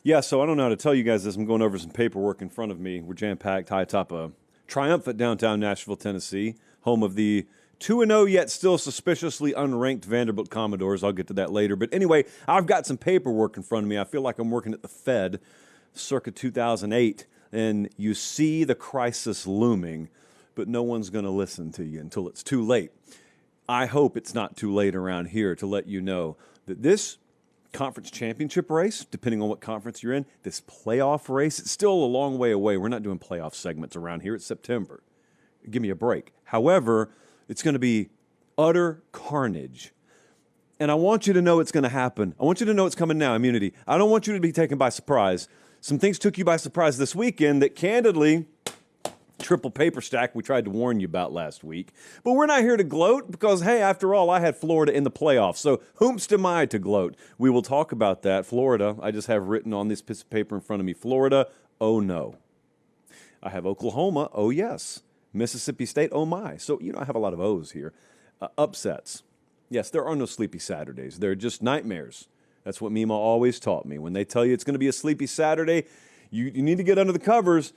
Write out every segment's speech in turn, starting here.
Yeah, so I don't know how to tell you guys this. I'm going over some paperwork in front of me. We're jam-packed high atop a triumphant downtown Nashville, Tennessee, home of the 2-0 yet still suspiciously unranked Vanderbilt Commodores. I'll get to that later. But anyway, I've got some paperwork in front of me. I feel like I'm working at the Fed circa 2008, and you see the crisis looming, but no one's going to listen to you until it's too late. I hope it's not too late around here to let you know that this conference championship race, depending on what conference you're in, this playoff race, it's still a long way away. We're not doing playoff segments around here. It's September. Give me a break. However, it's going to be utter carnage. And I want you to know it's going to happen. I want you to know it's coming now, immunity. I don't want you to be taken by surprise. Some things took you by surprise this weekend that candidly, triple paper stack we tried to warn you about last week. But we're not here to gloat because, hey, after all, I had Florida in the playoffs. So whomst am I to gloat? We will talk about that. Florida, I just have written on this piece of paper in front of me, Florida, oh no. I have Oklahoma, oh yes. Mississippi State, oh my. So, I have a lot of O's here. Upsets. Yes, there are no sleepy Saturdays. They're just nightmares. That's what Mima always taught me. When they tell you it's going to be a sleepy Saturday, you need to get under the covers,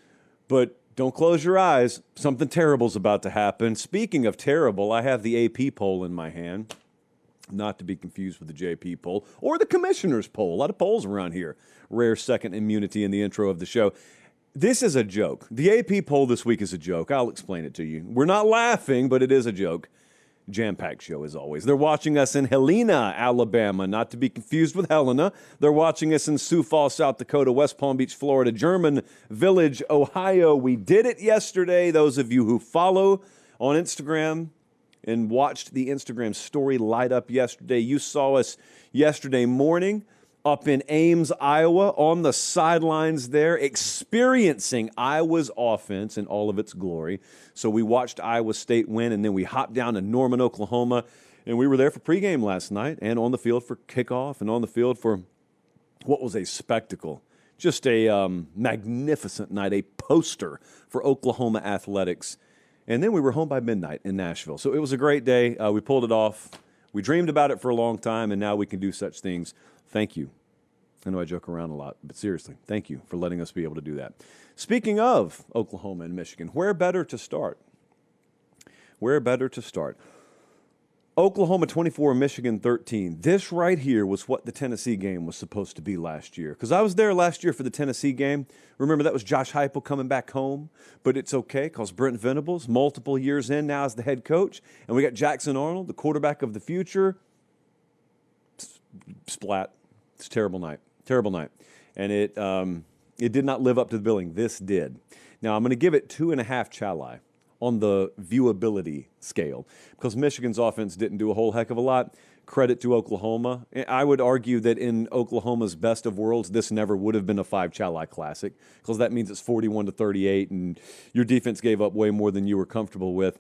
but don't close your eyes. Something terrible's about to happen. Speaking of terrible, I have the AP poll in my hand, not to be confused with the JP poll or the commissioner's poll. A lot of polls around here. Rare second immunity in the intro of the show. This is a joke. The AP poll this week is a joke. I'll explain it to you. We're not laughing, but it is a joke. Jam-packed show as always. They're watching us in Helena, Alabama, not to be confused with Helena. They're watching us in Sioux Falls, South Dakota, West Palm Beach, Florida, German Village, Ohio. We did it yesterday. Those of you who follow on Instagram and watched the Instagram story light up yesterday, you saw us yesterday morning up in Ames, Iowa, on the sidelines there, experiencing Iowa's offense in all of its glory. So we watched Iowa State win, and then we hopped down to Norman, Oklahoma, and we were there for pregame last night and on the field for kickoff and on the field for what was a spectacle. Just a magnificent night, a poster for Oklahoma athletics. And then we were home by midnight in Nashville. So it was a great day. We pulled it off. We dreamed about it for a long time, and now we can do such things. Thank you. I know I joke around a lot, but seriously, thank you for letting us be able to do that. Speaking of Oklahoma and Michigan, where better to start? Where better to start? Oklahoma 24, Michigan 13. This right here was what the Tennessee game was supposed to be last year. Because I was there last year for the Tennessee game. Remember, that was Josh Heupel coming back home. But it's okay because Brent Venables, multiple years in now as the head coach. And we got Jackson Arnold, the quarterback of the future. Splat. It's a terrible night. Terrible night. And it did not live up to the billing. This did. Now, I'm going to give it 2.5 chali on the viewability scale because Michigan's offense didn't do a whole heck of a lot. Credit to Oklahoma. I would argue that in Oklahoma's best of worlds, this never would have been a 5 chali classic because that means it's 41-38 and your defense gave up way more than you were comfortable with.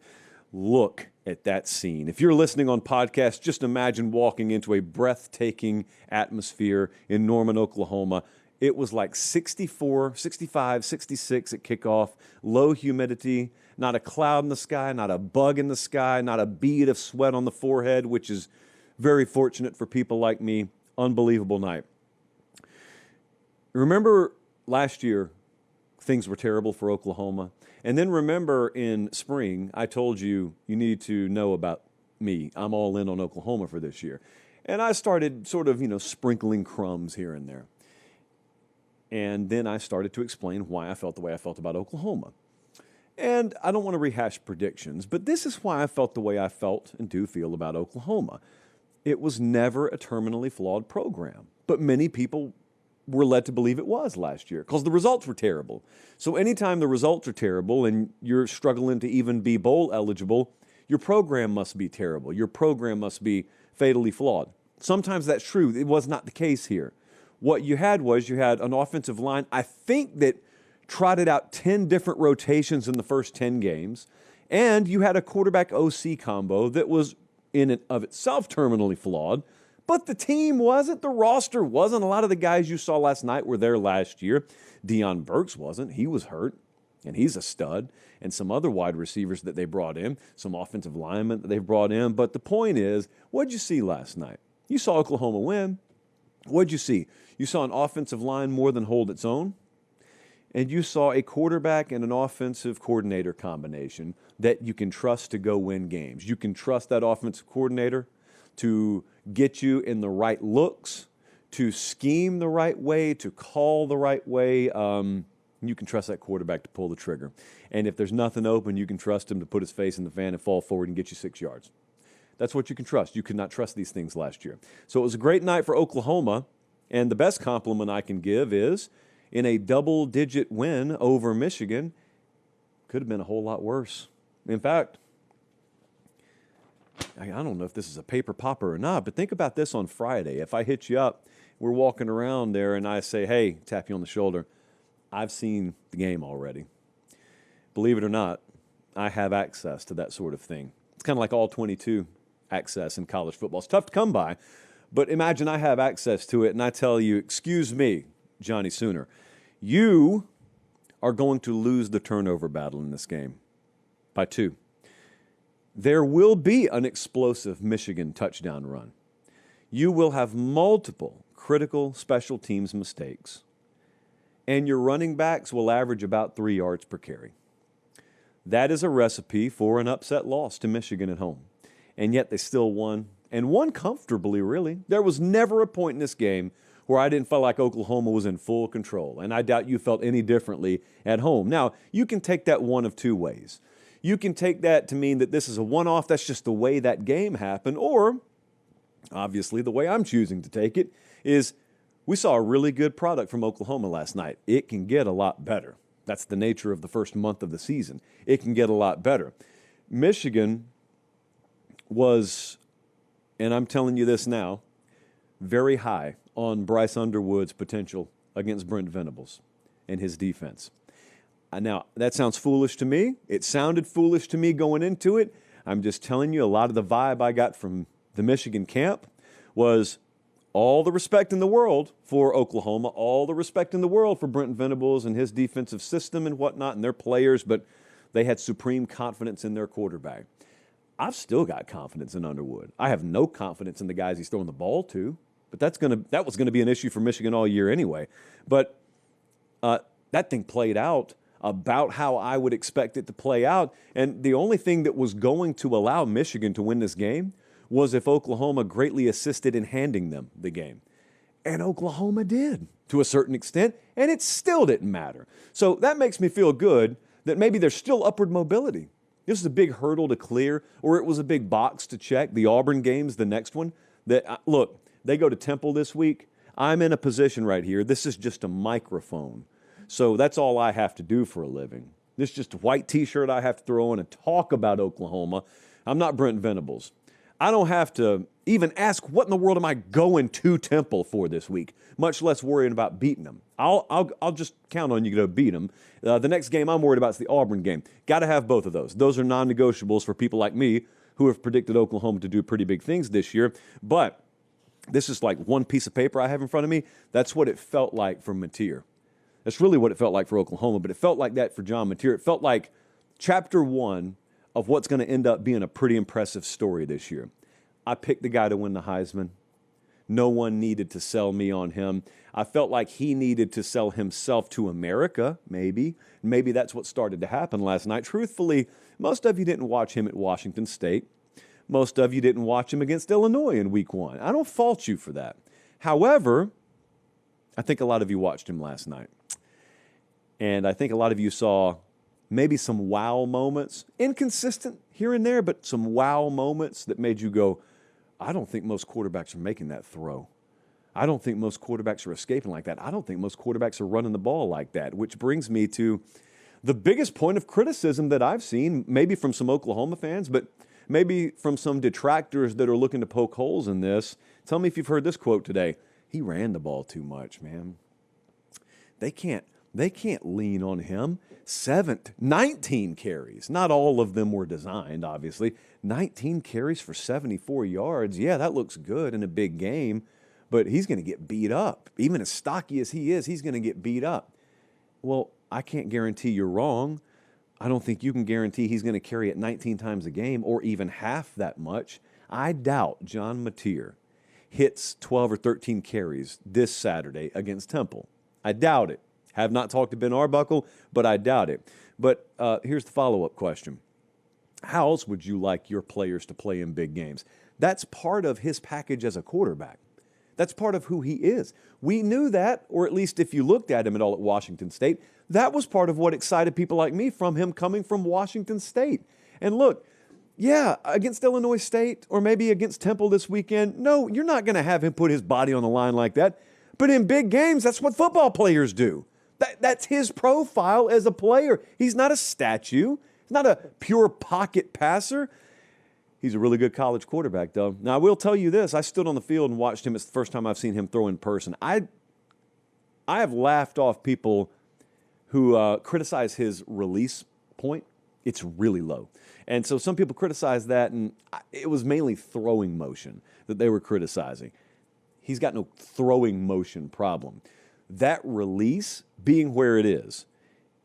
Look at that scene. If you're listening on podcast, just imagine walking into a breathtaking atmosphere in Norman, Oklahoma. It was like 64, 65, 66 at kickoff, low humidity, not a cloud in the sky, not a bug in the sky, not a bead of sweat on the forehead, which is very fortunate for people like me. Unbelievable night. Remember last year, things were terrible for Oklahoma. And then remember in spring, I told you, you need to know about me. I'm all in on Oklahoma for this year. And I started sort of, sprinkling crumbs here and there. And then I started to explain why I felt the way I felt about Oklahoma. And I don't want to rehash predictions, but this is why I felt the way I felt and do feel about Oklahoma. It was never a terminally flawed program, but many people were led to believe it was last year because the results were terrible. So anytime the results are terrible and you're struggling to even be bowl eligible, your program must be terrible. Your program must be fatally flawed. Sometimes that's true. It was not the case here. What you had was you had an offensive line, I think, that trotted out 10 different rotations in the first 10 games, and you had a quarterback-OC combo that was in and of itself terminally flawed, but the team wasn't, the roster wasn't. A lot of the guys you saw last night were there last year. Deion Burks wasn't. He was hurt, and he's a stud, and some other wide receivers that they brought in, some offensive linemen that they've brought in. But the point is, what did you see last night? You saw Oklahoma win. What'd you see? You saw an offensive line more than hold its own, and you saw a quarterback and an offensive coordinator combination that you can trust to go win games. You can trust that offensive coordinator to get you in the right looks, to scheme the right way, to call the right way. You can trust that quarterback to pull the trigger. And if there's nothing open, you can trust him to put his face in the fan and fall forward and get you 6 yards. That's what you can trust. You could not trust these things last year. So it was a great night for Oklahoma, and the best compliment I can give is in a double-digit win over Michigan, could have been a whole lot worse. In fact, I don't know if this is a paper popper or not, but think about this on Friday. If I hit you up, we're walking around there, and I say, hey, tap you on the shoulder, I've seen the game already. Believe it or not, I have access to that sort of thing. It's kind of like all 22 access in college football. It's tough to come by, but imagine I have access to it, and I tell you, excuse me, Johnny Sooner, you are going to lose the turnover battle in this game by 2. There will be an explosive Michigan touchdown run. You will have multiple critical special teams mistakes, and your running backs will average about 3 yards per carry. That is a recipe for an upset loss to Michigan at home. And yet they still won, and won comfortably, really. There was never a point in this game where I didn't feel like Oklahoma was in full control, and I doubt you felt any differently at home. Now, you can take that one of 2 ways. You can take that to mean that this is a one-off, that's just the way that game happened, or, obviously, the way I'm choosing to take it is we saw a really good product from Oklahoma last night. It can get a lot better. That's the nature of the first month of the season. It can get a lot better. Michigan was, and I'm telling you this now, very high on Bryce Underwood's potential against Brent Venables and his defense. Now, that sounds foolish to me. It sounded foolish to me going into it. I'm just telling you, a lot of the vibe I got from the Michigan camp was all the respect in the world for Oklahoma, all the respect in the world for Brent Venables and his defensive system and whatnot and their players, but they had supreme confidence in their quarterback. I've still got confidence in Underwood. I have no confidence in the guys he's throwing the ball to, but that was going to be an issue for Michigan all year anyway. But that thing played out about how I would expect it to play out, and the only thing that was going to allow Michigan to win this game was if Oklahoma greatly assisted in handing them the game. And Oklahoma did to a certain extent, and it still didn't matter. So that makes me feel good that maybe there's still upward mobility. This is a big hurdle to clear, or it was a big box to check. The Auburn game's the next one. Look, they go to Temple this week. I'm in a position right here. This is just a microphone. So that's all I have to do for a living. This is just a white T-shirt I have to throw on and talk about Oklahoma. I'm not Brent Venables. I don't have to even ask what in the world am I going to Temple for this week, much less worrying about beating them. I'll just count on you to beat them. The next game I'm worried about is the Auburn game. Got to have both of those. Those are non-negotiables for people like me who have predicted Oklahoma to do pretty big things this year. But this is like one piece of paper I have in front of me. That's what it felt like for Mateer. That's really what it felt like for Oklahoma, but it felt like that for John Mateer. It felt like chapter 1 of what's going to end up being a pretty impressive story this year. I picked the guy to win the Heisman. No one needed to sell me on him. I felt like he needed to sell himself to America, maybe. Maybe that's what started to happen last night. Truthfully, most of you didn't watch him at Washington State. Most of you didn't watch him against Illinois in week 1. I don't fault you for that. However, I think a lot of you watched him last night. And I think a lot of you saw maybe some wow moments, inconsistent here and there, but some wow moments that made you go, I don't think most quarterbacks are making that throw. I don't think most quarterbacks are escaping like that. I don't think most quarterbacks are running the ball like that, which brings me to the biggest point of criticism that I've seen, maybe from some Oklahoma fans, but maybe from some detractors that are looking to poke holes in this. Tell me if you've heard this quote today. He ran the ball too much, man. They can't lean on him. 19 carries. Not all of them were designed, obviously. 19 carries for 74 yards. Yeah, that looks good in a big game, but he's going to get beat up. Even as stocky as he is, he's going to get beat up. Well, I can't guarantee you're wrong. I don't think you can guarantee he's going to carry it 19 times a game or even half that much. I doubt John Mateer hits 12 or 13 carries this Saturday against Temple. I doubt it. Have not talked to Ben Arbuckle, but I doubt it. But here's the follow-up question. How else would you like your players to play in big games? That's part of his package as a quarterback. That's part of who he is. We knew that, or at least if you looked at him at all at Washington State, that was part of what excited people like me from him coming from Washington State. And look, yeah, against Illinois State or maybe against Temple this weekend, no, you're not going to have him put his body on the line like that. But in big games, that's what football players do. That's his profile as a player. He's not a statue. He's not a pure pocket passer. He's a really good college quarterback, though. Now, I will tell you this. I stood on the field and watched him. It's the first time I've seen him throw in person. I have laughed off people who criticize his release point. It's really low. And so some people criticize that, and it was mainly throwing motion that they were criticizing. He's got no throwing motion problem. That release being where it is,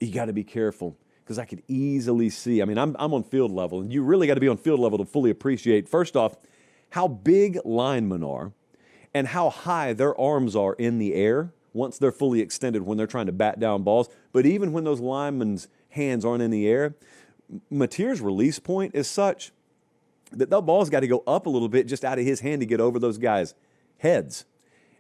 you got to be careful. Because I could easily see, I'm on field level, and you really got to be on field level to fully appreciate, first off, how big linemen are and how high their arms are in the air once they're fully extended when they're trying to bat down balls. But even when those linemen's hands aren't in the air, Mateer's release point is such that ball's got to go up a little bit just out of his hand to get over those guys' heads.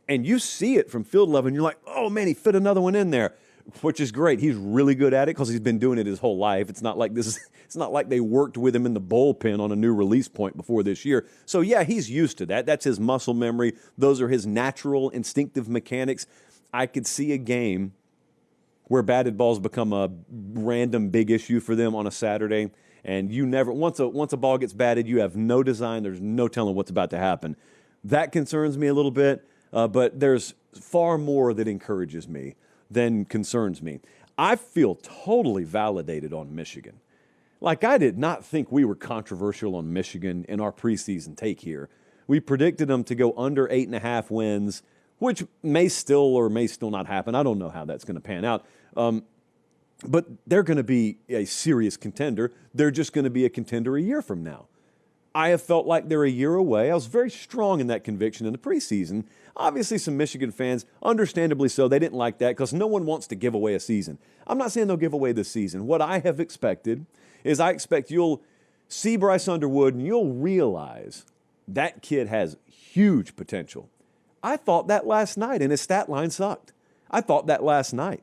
And you see it from field level, and you're like, oh, man, he fit another one in there. Which is great. He's really good at it because he's been doing it his whole life. It's not like it's not like they worked with him in the bullpen on a new release point before this year. So yeah, he's used to that. That's his muscle memory. Those are his natural instinctive mechanics. I could see a game where batted balls become a random big issue for them on a Saturday, and you never once a ball gets batted, you have no design. There's no telling what's about to happen. That concerns me a little bit, but there's far more that encourages me than concerns me. I feel totally validated on Michigan. Like, I did not think we were controversial on Michigan in our preseason take here. We predicted them to go under 8.5 wins, which may still or may still not happen. I don't know how that's going to pan out. But they're going to be a serious contender. They're just going to be a contender a year from now. I have felt like they're a year away. I was very strong in that conviction in the preseason. Obviously, some Michigan fans, understandably so, they didn't like that because no one wants to give away a season. I'm not saying they'll give away this season. What I have expected is I expect you'll see Bryce Underwood and you'll realize that kid has huge potential. I thought that last night, and his stat line sucked. I thought that last night.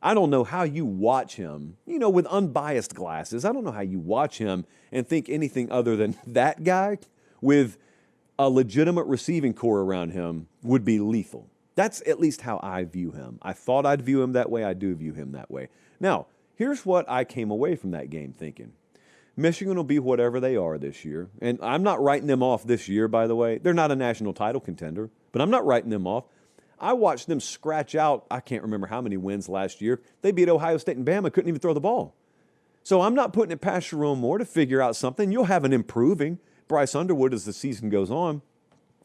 I don't know how you watch him, with unbiased glasses. I don't know how you watch him and think anything other than that guy with a legitimate receiving core around him would be lethal. That's at least how I view him. I thought I'd view him that way. I do view him that way. Now, here's what I came away from that game thinking. Michigan will be whatever they are this year. And I'm not writing them off this year, by the way. They're not a national title contender, but I'm not writing them off. I watched them scratch out, I can't remember how many wins last year. They beat Ohio State and Bama, couldn't even throw the ball. So I'm not putting it past Sharon Moore to figure out something. You'll have an improving Bryce Underwood as the season goes on.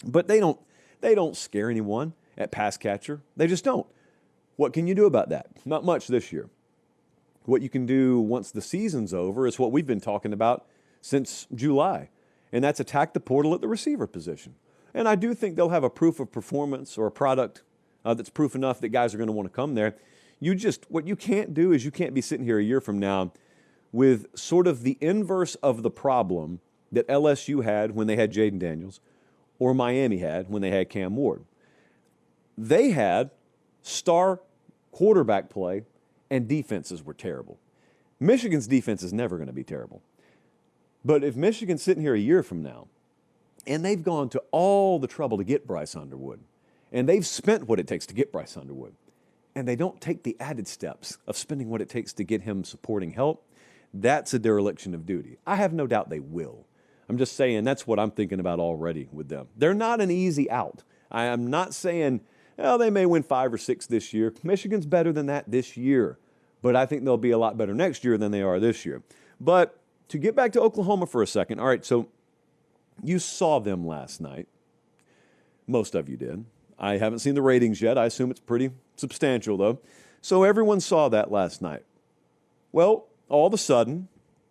But they don't scare anyone at pass catcher. They just don't. What can you do about that? Not much this year. What you can do once the season's over is what we've been talking about since July, and that's attack the portal at the receiver position. And I do think they'll have a proof of performance or a product that's proof enough that guys are going to want to come there. What you can't do is you can't be sitting here a year from now with sort of the inverse of the problem that LSU had when they had Jaden Daniels or Miami had when they had Cam Ward. They had star quarterback play and defenses were terrible. Michigan's defense is never going to be terrible. But if Michigan's sitting here a year from now and they've gone to all the trouble to get Bryce Underwood, and they've spent what it takes to get Bryce Underwood, and they don't take the added steps of spending what it takes to get him supporting help, that's a dereliction of duty. I have no doubt they will. I'm just saying that's what I'm thinking about already with them. They're not an easy out. I am not saying, they may win 5 or 6 this year. Michigan's better than that this year, but I think they'll be a lot better next year than they are this year. But to get back to Oklahoma for a second, all right, so you saw them last night. Most of you did. I haven't seen the ratings yet. I assume it's pretty substantial, though. So everyone saw that last night. Well, all of a sudden,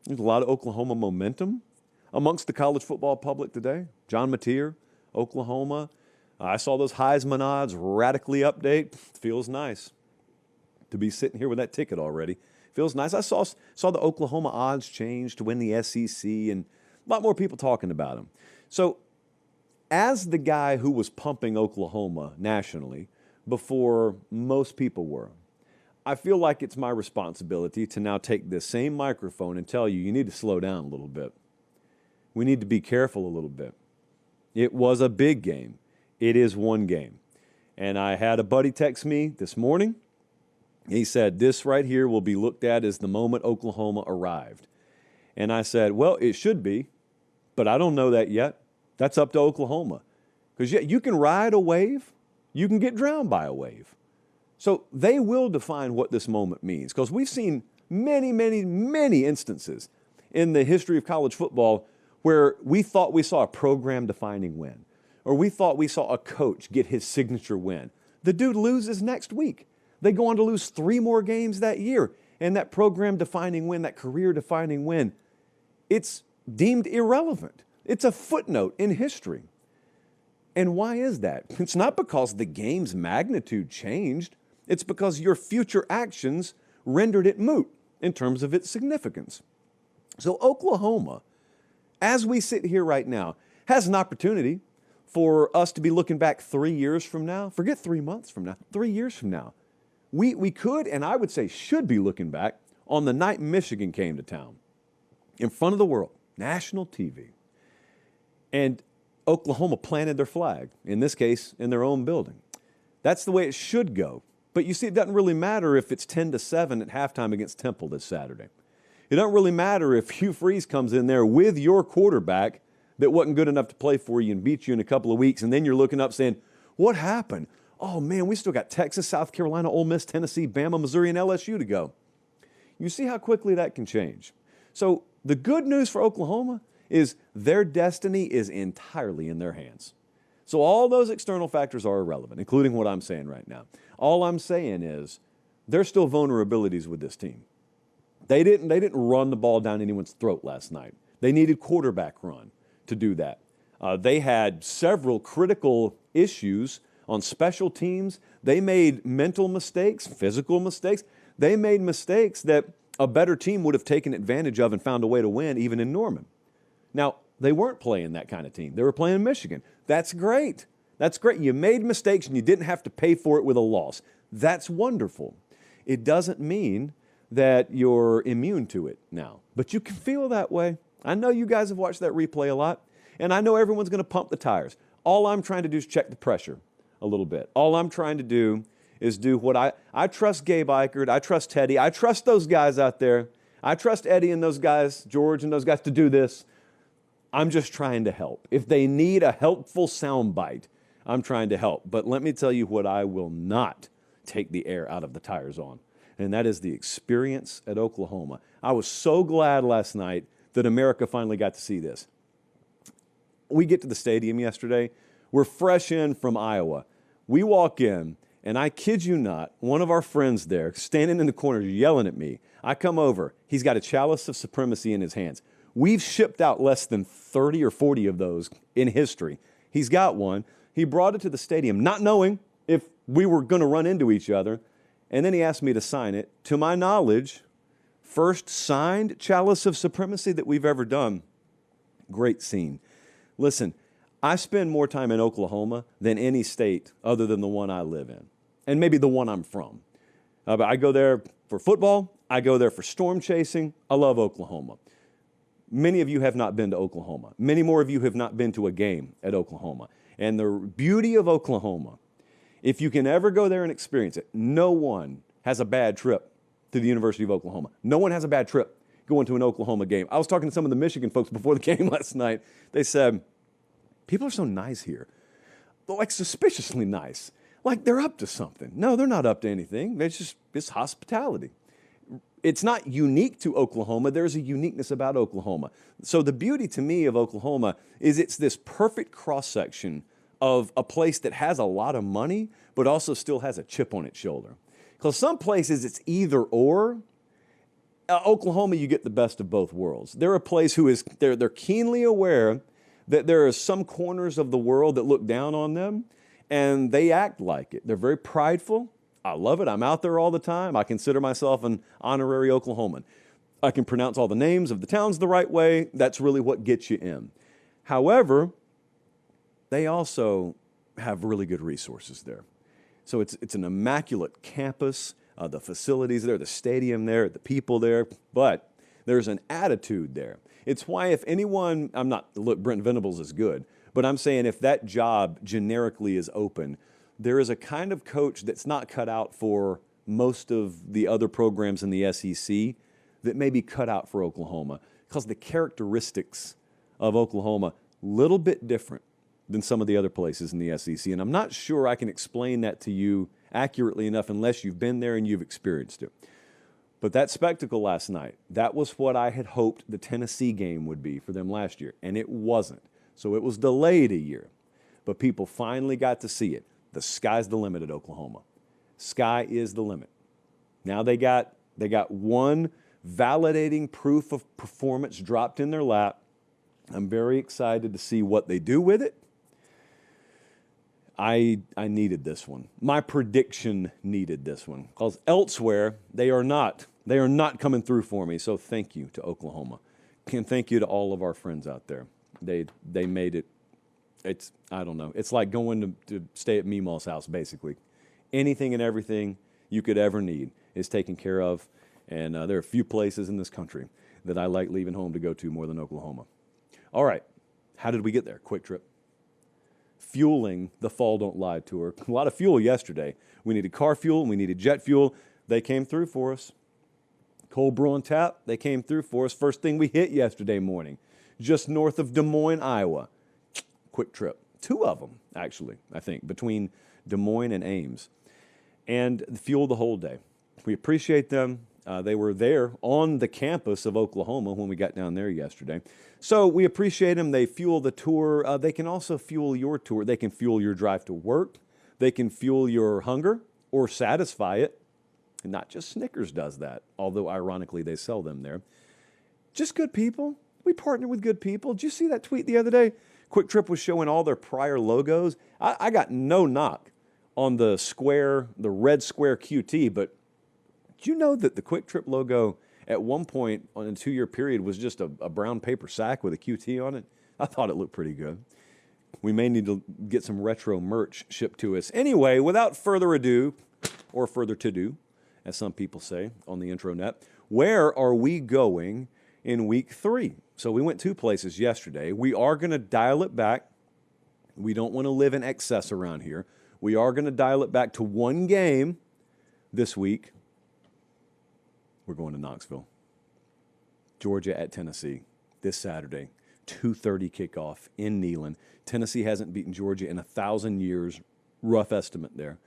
there's a lot of Oklahoma momentum amongst the college football public today. John Mateer, Oklahoma, I saw those Heisman odds radically update. Feels nice to be sitting here with that ticket already. Feels nice. I saw the Oklahoma odds change to win the SEC, and a lot more people talking about them. So as the guy who was pumping Oklahoma nationally before most people were, I feel like it's my responsibility to now take this same microphone and tell you, you need to slow down a little bit. We need to be careful a little bit. It was a big game. It is one game. And I had a buddy text me this morning. He said, this right here will be looked at as the moment Oklahoma arrived. And I said, well, it should be, but I don't know that yet. That's up to Oklahoma. Because you can ride a wave, you can get drowned by a wave. So they will define what this moment means. Because we've seen many, many, many instances in the history of college football where we thought we saw a program-defining win, or we thought we saw a coach get his signature win. The dude loses next week. They go on to lose 3 more games that year. And that program-defining win, that career-defining win, it's deemed irrelevant. It's a footnote in history. And why is that? It's not because the game's magnitude changed. It's because your future actions rendered it moot in terms of its significance. So Oklahoma, as we sit here right now, has an opportunity for us to be looking back 3 years from now. Forget 3 months from now, 3 years from now. We could, and I would say should be looking back on the night Michigan came to town in front of the world, national TV. And Oklahoma planted their flag, in this case, in their own building. That's the way it should go. But you see, it doesn't really matter if it's 10-7 at halftime against Temple this Saturday. It doesn't really matter if Hugh Freeze comes in there with your quarterback that wasn't good enough to play for you and beat you in a couple of weeks, and then you're looking up saying, what happened? Oh, man, we still got Texas, South Carolina, Ole Miss, Tennessee, Bama, Missouri, and LSU to go. You see how quickly that can change. So the good news for Oklahoma is their destiny is entirely in their hands. So all those external factors are irrelevant, including what I'm saying right now. All I'm saying is there's still vulnerabilities with this team. They didn't run the ball down anyone's throat last night. They needed quarterback run to do that. They had several critical issues on special teams. They made mental mistakes, physical mistakes. They made mistakes that a better team would have taken advantage of and found a way to win, even in Norman. Now, they weren't playing that kind of team. They were playing Michigan. That's great. That's great. You made mistakes and you didn't have to pay for it with a loss. That's wonderful. It doesn't mean that you're immune to it now, but you can feel that way. I know you guys have watched that replay a lot, and I know everyone's going to pump the tires. All I'm trying to do is check the pressure a little bit. All I'm trying to do is do what I trust Gabe Eichert, I trust Teddy, I trust those guys out there. I trust Eddie and those guys, George and those guys to do this. I'm just trying to help. If they need a helpful soundbite, I'm trying to help. But let me tell you what I will not take the air out of the tires on, and that is the experience at Oklahoma. I was so glad last night that America finally got to see this. We get to the stadium yesterday. We're fresh in from Iowa. We walk in, and I kid you not, one of our friends there, standing in the corner yelling at me. I come over. He's got a chalice of supremacy in his hands. We've shipped out less than 30 or 40 of those in history. He's got one. He brought it to the stadium, not knowing if we were going to run into each other. And then he asked me to sign it. To my knowledge, first signed chalice of supremacy that we've ever done. Great scene. Listen, I spend more time in Oklahoma than any state other than the one I live in, and maybe the one I'm from. But I go there for football. I go there for storm chasing. I love Oklahoma. Many of you have not been to Oklahoma. Many more of you have not been to a game at Oklahoma. And the beauty of Oklahoma, if you can ever go there and experience it, no one has a bad trip to the University of Oklahoma. No one has a bad trip going to an Oklahoma game. I was talking to some of the Michigan folks before the game last night. They said, people are so nice here. They're like suspiciously nice. Like they're up to something. No, they're not up to anything. It's hospitality. It's not unique to Oklahoma. There's a uniqueness about Oklahoma. So the beauty to me of Oklahoma is it's this perfect cross-section of a place that has a lot of money, but also still has a chip on its shoulder. Because some places it's either or. Oklahoma, you get the best of both worlds. They're a place they're keenly aware that there are some corners of the world that look down on them, and they act like it. They're very prideful. I love it. I'm out there all the time. I consider myself an honorary Oklahoman. I can pronounce all the names of the towns the right way. That's really what gets you in. However, they also have really good resources there. So it's an immaculate campus, the facilities there, the stadium there, the people there, but there's an attitude there. It's why if anyone, look, Brent Venables is good, but I'm saying if that job generically is open, there is a kind of coach that's not cut out for most of the other programs in the SEC that may be cut out for Oklahoma, because the characteristics of Oklahoma, little bit different than some of the other places in the SEC. And I'm not sure I can explain that to you accurately enough unless you've been there and you've experienced it. But that spectacle last night, that was what I had hoped the Tennessee game would be for them last year, and it wasn't. So it was delayed a year, but people finally got to see it. The sky's the limit at Oklahoma. Sky is the limit. Now they got one validating proof of performance dropped in their lap. I'm very excited to see what they do with it. I needed this one. My prediction needed this one, because elsewhere they are not coming through for me. So thank you to Oklahoma, and thank you to all of our friends out there. They made it. I don't know. It's like going to stay at Meemaw's house, basically. Anything and everything you could ever need is taken care of, and there are a few places in this country that I like leaving home to go to more than Oklahoma. All right, how did we get there? Quick trip. Fueling the Fall Don't Lie tour. A lot of fuel yesterday. We needed car fuel, and we needed jet fuel. They came through for us. Cold Brew on Tap, they came through for us. First thing we hit yesterday morning, just north of Des Moines, Iowa. Quick trip. Two of them, actually, I think, between Des Moines and Ames. And fuel the whole day. We appreciate them. They were there on the campus of Oklahoma when we got down there yesterday. So we appreciate them. They fuel the tour. They can also fuel your tour. They can fuel your drive to work. They can fuel your hunger or satisfy it. And not just Snickers does that, although ironically they sell them there. Just good people. We partner with good people. Did you see that tweet the other day? Quick Trip was showing all their prior logos. I got no knock on the red square QT, but did you know that the Quick Trip logo at one point on a 2-year period was just a brown paper sack with a QT on it? I thought it looked pretty good. We may need to get some retro merch shipped to us. Anyway, without further ado, or further to do, as some people say on the intranet, where are we going in week 3? So we went 2 places yesterday. We are going to dial it back. We don't want to live in excess around here. We are going to dial it back to 1 game this week. We're going to Knoxville. Georgia at Tennessee this Saturday, 2:30 kickoff in Neyland. Tennessee hasn't beaten Georgia in 1,000 years, rough estimate there.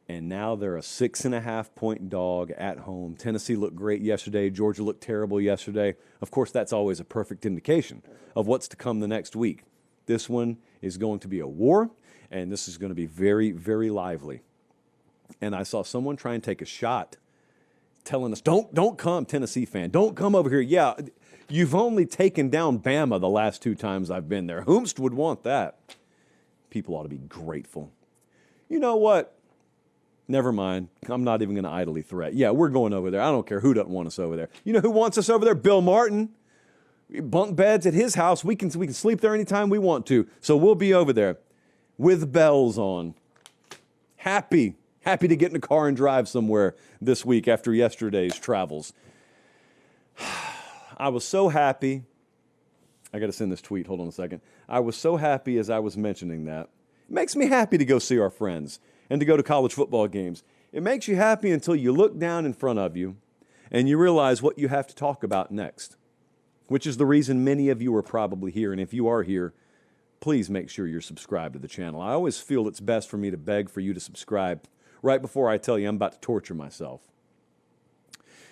And now they're a 6.5-point dog at home. Tennessee looked great yesterday. Georgia looked terrible yesterday. Of course, that's always a perfect indication of what's to come the next week. This one is going to be a war, and this is going to be very, very lively. And I saw someone try and take a shot telling us, don't come, Tennessee fan. Don't come over here. Yeah, you've only taken down Bama the last 2 times I've been there. Whomst would want that? People ought to be grateful. You know what? Never mind. I'm not even going to idly threat. Yeah, we're going over there. I don't care who doesn't want us over there. You know who wants us over there? Bill Martin. Bunk beds at his house. We can sleep there anytime we want to. So we'll be over there with bells on. Happy to get in a car and drive somewhere this week after yesterday's travels. I was so happy. I got to send this tweet. Hold on a second. I was so happy as I was mentioning that. It makes me happy to go see our friends and to go to college football games. It makes you happy until you look down in front of you and you realize what you have to talk about next, which is the reason many of you are probably here. And if you are here, please make sure you're subscribed to the channel. I always feel it's best for me to beg for you to subscribe right before I tell you I'm about to torture myself.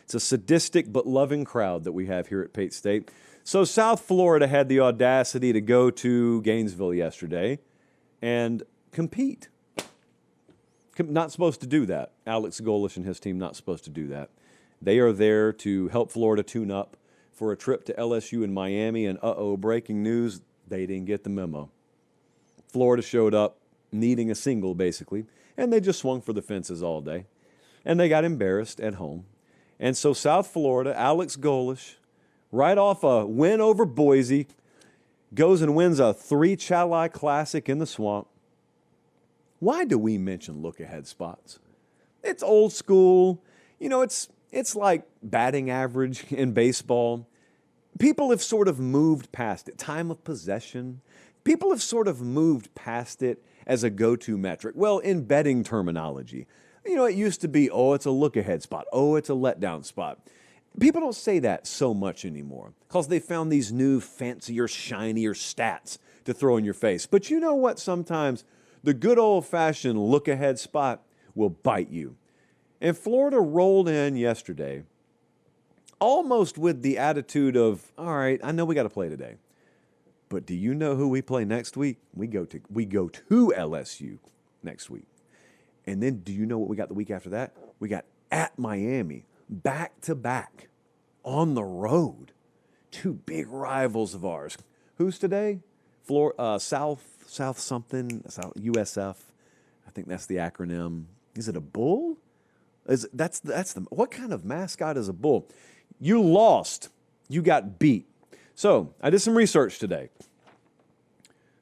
It's a sadistic but loving crowd that we have here at Pate State. So South Florida had the audacity to go to Gainesville yesterday and compete. Not supposed to do that. Alex Golish and his team not supposed to do that. They are there to help Florida tune up for a trip to LSU in Miami, and breaking news, they didn't get the memo. Florida showed up needing a single, basically. And they just swung for the fences all day. And they got embarrassed at home. And so South Florida, Alex Golesh, right off a win over Boise, goes and wins a 3-Chalai Classic in the Swamp. Why do we mention look-ahead spots? It's old school. You know, it's like batting average in baseball. People have sort of moved past it. Time of possession. People have sort of moved past it as a go-to metric. Well, in betting terminology, you know, it used to be, oh, it's a look-ahead spot. Oh, it's a letdown spot. People don't say that so much anymore because they found these new, fancier, shinier stats to throw in your face. But you know what? Sometimes the good old-fashioned look-ahead spot will bite you. And Florida rolled in yesterday almost with the attitude of, all right, I know we got to play today. But do you know who we play next week? We go to LSU next week. And then do you know what we got the week after that? We got at Miami, back-to-back, on the road. 2 big rivals of ours. Who's today? South something, South USF. I think that's the acronym. Is it a bull? What kind of mascot is a bull? You lost. You got beat. So I did some research today.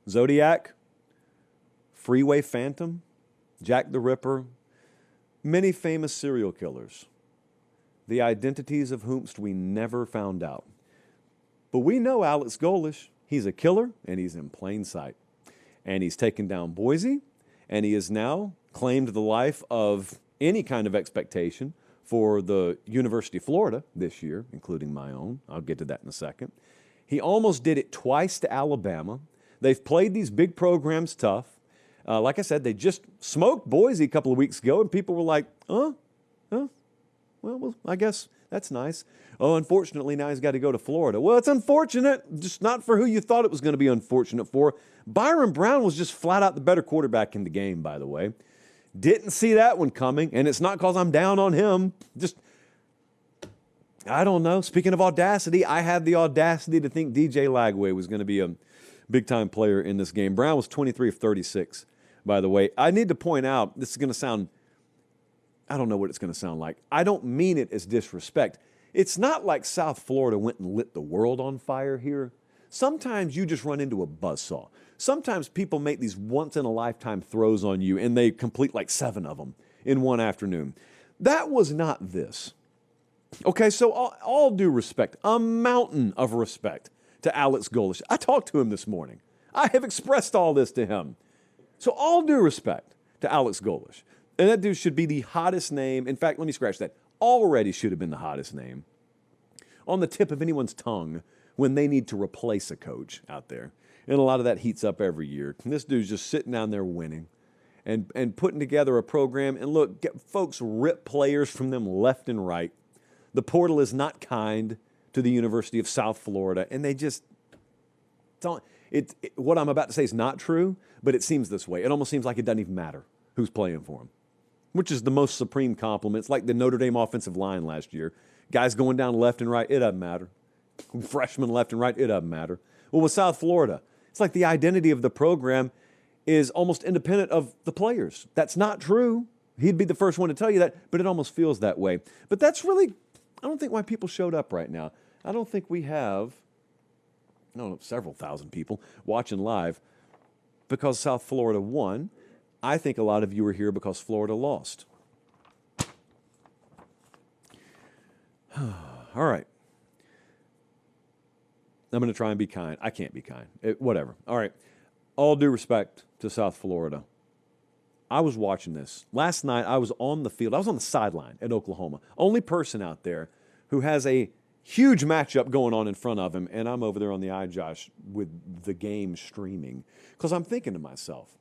Zodiac, Freeway Phantom, Jack the Ripper, many famous serial killers, the identities of whomst we never found out. But we know Alex Golesh, he's a killer, and he's in plain sight. And he's taken down Boise, and he has now claimed the life of any kind of expectation for the University of Florida this year, including my own. I'll get to that in a second. He almost did it twice to Alabama. They've played these big programs tough. Like I said, they just smoked Boise a couple of weeks ago, and people were like, well, I guess that's nice. Oh, unfortunately, now he's got to go to Florida. Well, it's unfortunate, just not for who you thought it was going to be unfortunate for. Byron Brown was just flat out the better quarterback in the game, by the way. Didn't see that one coming, and it's not because I'm down on him. Just, I don't know. Speaking of audacity, I had the audacity to think DJ Lagway was going to be a big-time player in this game. Brown was 23 of 36, by the way. I need to point out, this is going to sound, I don't know what it's going to sound like. I don't mean it as disrespect. It's not like South Florida went and lit the world on fire here. Sometimes you just run into a buzzsaw. Sometimes people make these once-in-a-lifetime throws on you, and they complete like 7 of them in one afternoon. That was not this. Okay, so all due respect, a mountain of respect to Alex Golesh. I talked to him this morning. I have expressed all this to him. So all due respect to Alex Golesh. And that dude should be the hottest name. In fact, let me scratch that. Already should have been the hottest name on the tip of anyone's tongue when they need to replace a coach out there. And a lot of that heats up every year. And this dude's just sitting down there winning and putting together a program. And look, folks rip players from them left and right. The portal is not kind to the University of South Florida. And they just don't. What I'm about to say is not true, but it seems this way. It almost seems like it doesn't even matter who's playing for them, which is the most supreme compliment. It's like the Notre Dame offensive line last year. Guys going down left and right, it doesn't matter. Freshmen left and right, it doesn't matter. Well, with South Florida, it's like the identity of the program is almost independent of the players. That's not true. He'd be the first one to tell you that, but it almost feels that way. But that's really, I don't think why people showed up right now. I don't think we have, I don't know, several thousand people watching live because South Florida won. I think a lot of you are here because Florida lost. All right. I'm going to try and be kind. I can't be kind. Whatever. All right. All due respect to South Florida. I was watching this. Last night, I was on the field. I was on the sideline at Oklahoma. Only person out there who has a huge matchup going on in front of him, and I'm over there on the iJosh with the game streaming because I'm thinking to myself,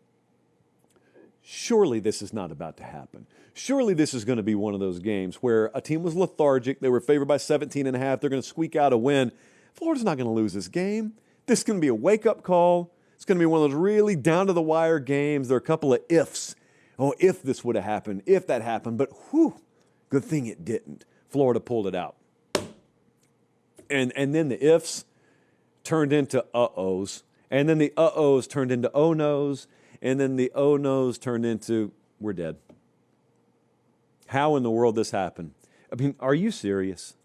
surely this is not about to happen. Surely this is going to be one of those games where a team was lethargic. They were favored by 17 and a half. They're going to squeak out a win. Florida's not going to lose this game. This is going to be a wake-up call. It's going to be one of those really down-to-the-wire games. There are a couple of ifs. Oh, if this would have happened, if that happened. But, whew, good thing it didn't. Florida pulled it out. And then the ifs turned into uh-ohs. And then the uh-ohs turned into oh-nos. and then the oh no's turned into we're dead. How in the world this happened? I mean, are you serious?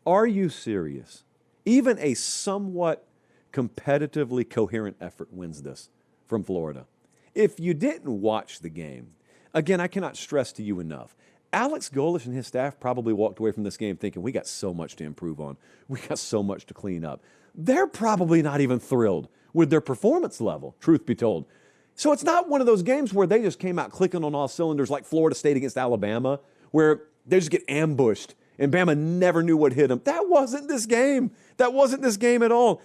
Are you serious? Even a somewhat competitively coherent effort wins this from Florida. If you didn't watch the game, again, I cannot stress to you enough, Alex Golesh and his staff probably walked away from this game thinking, we got so much to improve on. We got so much to clean up. They're probably not even thrilled with their performance level, truth be told. So it's not one of those games where they just came out clicking on all cylinders like Florida State against Alabama, where they just get ambushed and Bama never knew what hit them. That wasn't this game. That wasn't this game at all.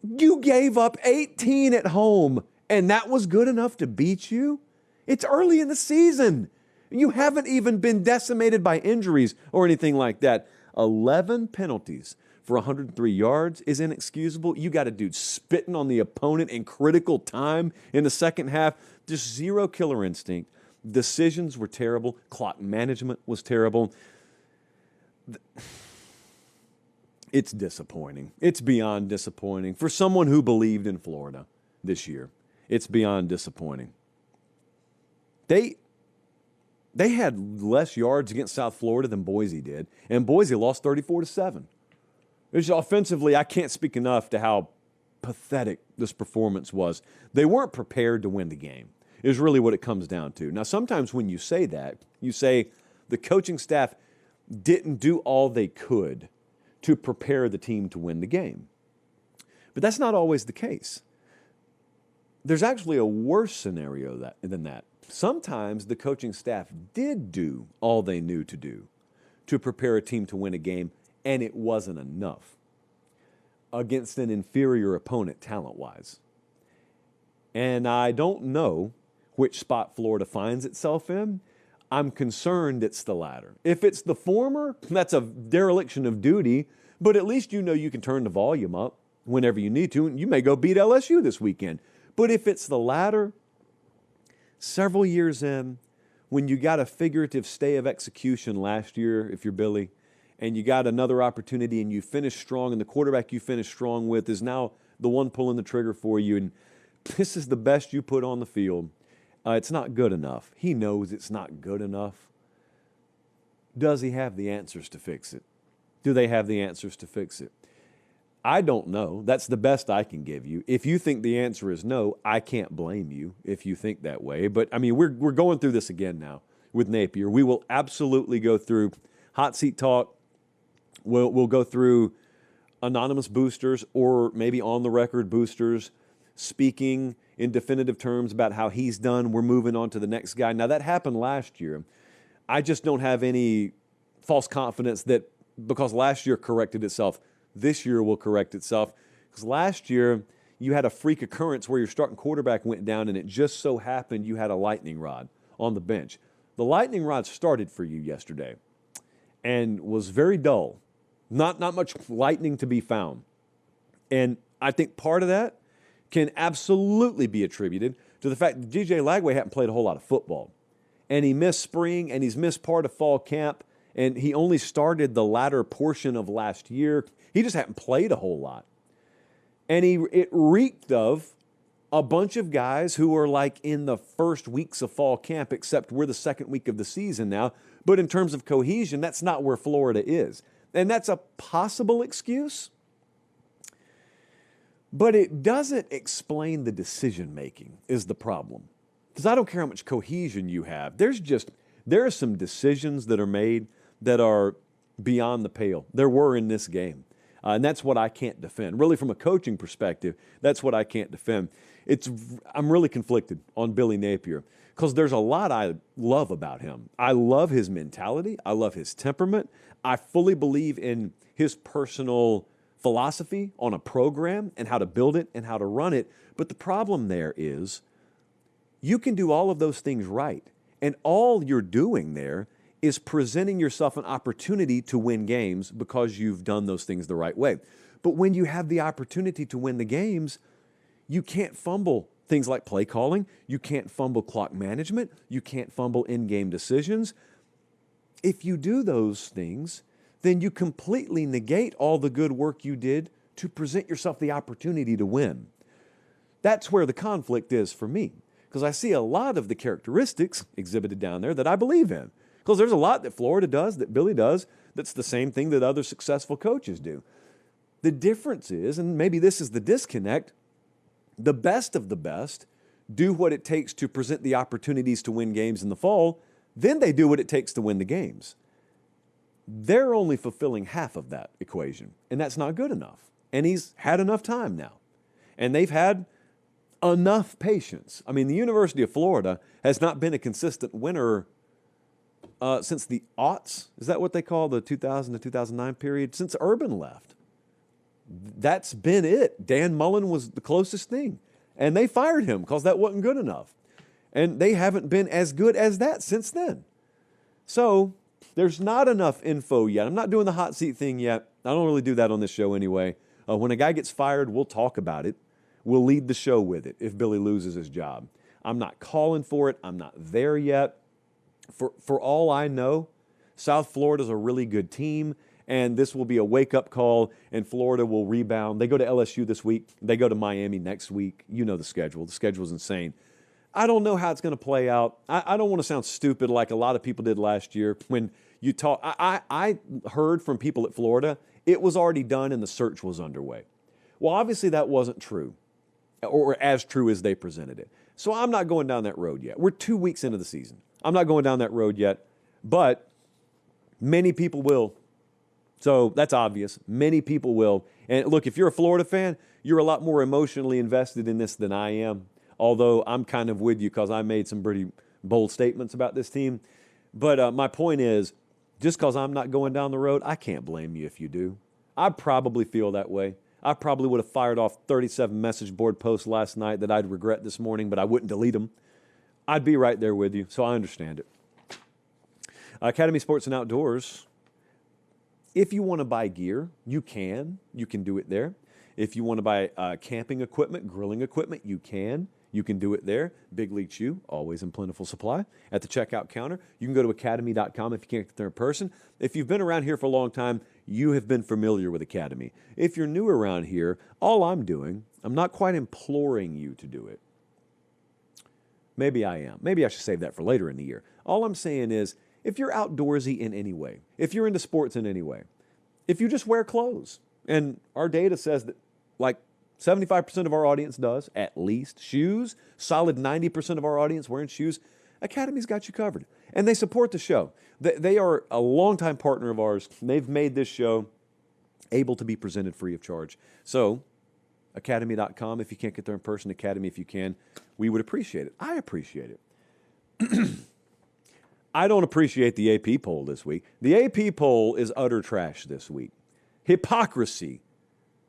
You gave up 18 at home, and that was good enough to beat you? It's early in the season. You haven't even been decimated by injuries or anything like that. 11 penalties for 103 yards is inexcusable. You got a dude spitting on the opponent in critical time in the second half. Just zero killer instinct. Decisions were terrible. Clock management was terrible. It's disappointing. It's beyond disappointing. For someone who believed in Florida this year, it's beyond disappointing. They had less yards against South Florida than Boise did, and Boise lost 34-7. Offensively, I can't speak enough to how pathetic this performance was. They weren't prepared to win the game, is really what it comes down to. Now, sometimes when you say that, you say the coaching staff didn't do all they could to prepare the team to win the game. But that's not always the case. There's actually a worse scenario than that. Sometimes the coaching staff did do all they knew to do to prepare a team to win a game, and it wasn't enough against an inferior opponent talent-wise. And I don't know which spot Florida finds itself in. I'm concerned it's the latter. If it's the former, that's a dereliction of duty, but at least you know you can turn the volume up whenever you need to, and you may go beat LSU this weekend. But if it's the latter, several years in, when you got a figurative stay of execution last year, if you're Billy, and you got another opportunity and you finish strong, and the quarterback you finish strong with is now the one pulling the trigger for you, and this is the best you put on the field, it's not good enough. He knows it's not good enough. Does he have the answers to fix it? Do they have the answers to fix it? I don't know. That's the best I can give you. If you think the answer is no, I can't blame you if you think that way. But, I mean, we're going through this again now with Napier. We will absolutely go through hot seat talk. We'll go through anonymous boosters or maybe on-the-record boosters speaking in definitive terms about how he's done. We're moving on to the next guy. Now, that happened last year. I just don't have any false confidence that because last year corrected itself, this year will correct itself. Because last year, you had a freak occurrence where your starting quarterback went down, and it just so happened you had a lightning rod on the bench. The lightning rod started for you yesterday and was very dull. Not much lightning to be found. And I think part of that can absolutely be attributed to the fact that DJ Lagway hadn't played a whole lot of football. And he missed spring, and he's missed part of fall camp, and he only started the latter portion of last year. He just hadn't played a whole lot. And it reeked of a bunch of guys who are like in the first weeks of fall camp, except we're the second week of the season now. But in terms of cohesion, that's not where Florida is. And that's a possible excuse. But it doesn't explain the decision-making is the problem. Because I don't care how much cohesion you have. There are some decisions that are made that are beyond the pale. There were in this game. And that's what I can't defend. Really, from a coaching perspective, that's what I can't defend. I'm really conflicted on Billy Napier because there's a lot I love about him. I love his mentality. I love his temperament. I fully believe in his personal philosophy on a program and how to build it and how to run it. But the problem there is you can do all of those things right. And all you're doing there is presenting yourself an opportunity to win games because you've done those things the right way. But when you have the opportunity to win the games, you can't fumble things like play calling. You can't fumble clock management. You can't fumble in-game decisions. If you do those things, then you completely negate all the good work you did to present yourself the opportunity to win. That's where the conflict is for me, because I see a lot of the characteristics exhibited down there that I believe in. Because there's a lot that Florida does, that Billy does, that's the same thing that other successful coaches do. The difference is, and maybe this is the disconnect, the best of the best do what it takes to present the opportunities to win games in the fall, then they do what it takes to win the games. They're only fulfilling half of that equation, and that's not good enough. And he's had enough time now. And they've had enough patience. I mean, the University of Florida has not been a consistent winner since the aughts. Is that what they call the 2000 to 2009 period? Since Urban left. That's been it. Dan Mullen was the closest thing. And they fired him because that wasn't good enough. And they haven't been as good as that since then. So there's not enough info yet. I'm not doing the hot seat thing yet. I don't really do that on this show anyway. When a guy gets fired, we'll talk about it. We'll lead the show with it if Billy loses his job. I'm not calling for it. I'm not there yet. For all I know, South Florida's a really good team, and this will be a wake-up call, and Florida will rebound. They go to LSU this week. They go to Miami next week. You know the schedule. The schedule's insane. I don't know how it's going to play out. I don't want to sound stupid like a lot of people did last year when you talk. I heard from people at Florida it was already done and the search was underway. Well, obviously that wasn't true, or as true as they presented it. So I'm not going down that road yet. We're 2 weeks into the season. I'm not going down that road yet, but many people will. So that's obvious. Many people will. And look, if you're a Florida fan, you're a lot more emotionally invested in this than I am, although I'm kind of with you because I made some pretty bold statements about this team. But my point is, just because I'm not going down the road, I can't blame you if you do. I probably feel that way. I probably would have fired off 37 message board posts last night that I'd regret this morning, but I wouldn't delete them. I'd be right there with you, so I understand it. Academy Sports and Outdoors. If you want to buy gear, you can. You can do it there. If you want to buy camping equipment, grilling equipment, you can. You can do it there. Big League Chew, always in plentiful supply. At the checkout counter, you can go to academy.com if you can't get there in person. If you've been around here for a long time, you have been familiar with Academy. If you're new around here, all I'm doing, I'm not quite imploring you to do it. Maybe I am. Maybe I should save that for later in the year. All I'm saying is, if you're outdoorsy in any way, if you're into sports in any way, if you just wear clothes, and our data says that like 75% of our audience does, at least. Shoes, solid 90% of our audience wearing shoes. Academy's got you covered. And they support the show. They are a longtime partner of ours. They've made this show able to be presented free of charge. So, academy.com if you can't get there in person, Academy if you can. We would appreciate it. I appreciate it. I don't appreciate the AP poll this week. The AP poll is utter trash this week. Hypocrisy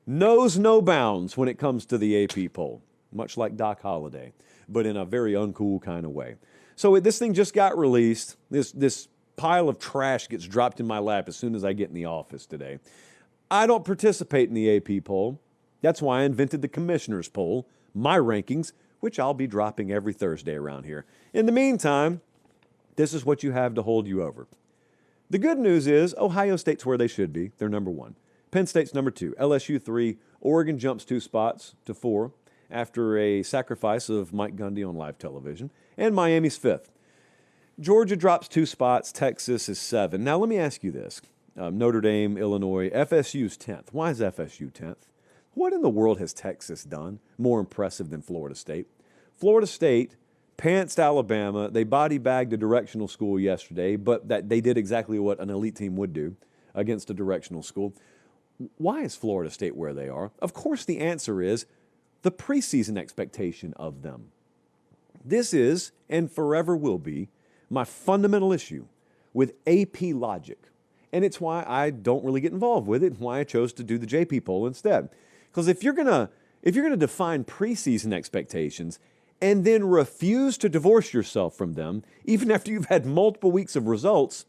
knows no bounds when it comes to the AP poll, much like Doc Holliday, but in a very uncool kind of way. So this thing just got released. This pile of trash gets dropped in my lap as soon as I get in the office today. I don't participate in the AP poll. That's why I invented the commissioner's poll, my rankings, which I'll be dropping every Thursday around here. In the meantime, this is what you have to hold you over. The good news is Ohio State's where they should be. They're number 1. Penn State's number 2, LSU 3, Oregon jumps 2 spots to 4 after a sacrifice of Mike Gundy on live television, and Miami's 5th. Georgia drops 2 spots, Texas is 7. Now let me ask you this, Notre Dame, Illinois, FSU's 10th. Why is FSU 10th? What in the world has Texas done more impressive than Florida State? Florida State pantsed Alabama, they body-bagged a directional school yesterday, but that they did exactly what an elite team would do against a directional school. Why is Florida State where they are? Of course, the answer is the preseason expectation of them. This is, and forever will be, my fundamental issue with AP logic. And it's why I don't really get involved with it, and why I chose to do the JP poll instead. Because if you're gonna define preseason expectations and then refuse to divorce yourself from them, even after you've had multiple weeks of results,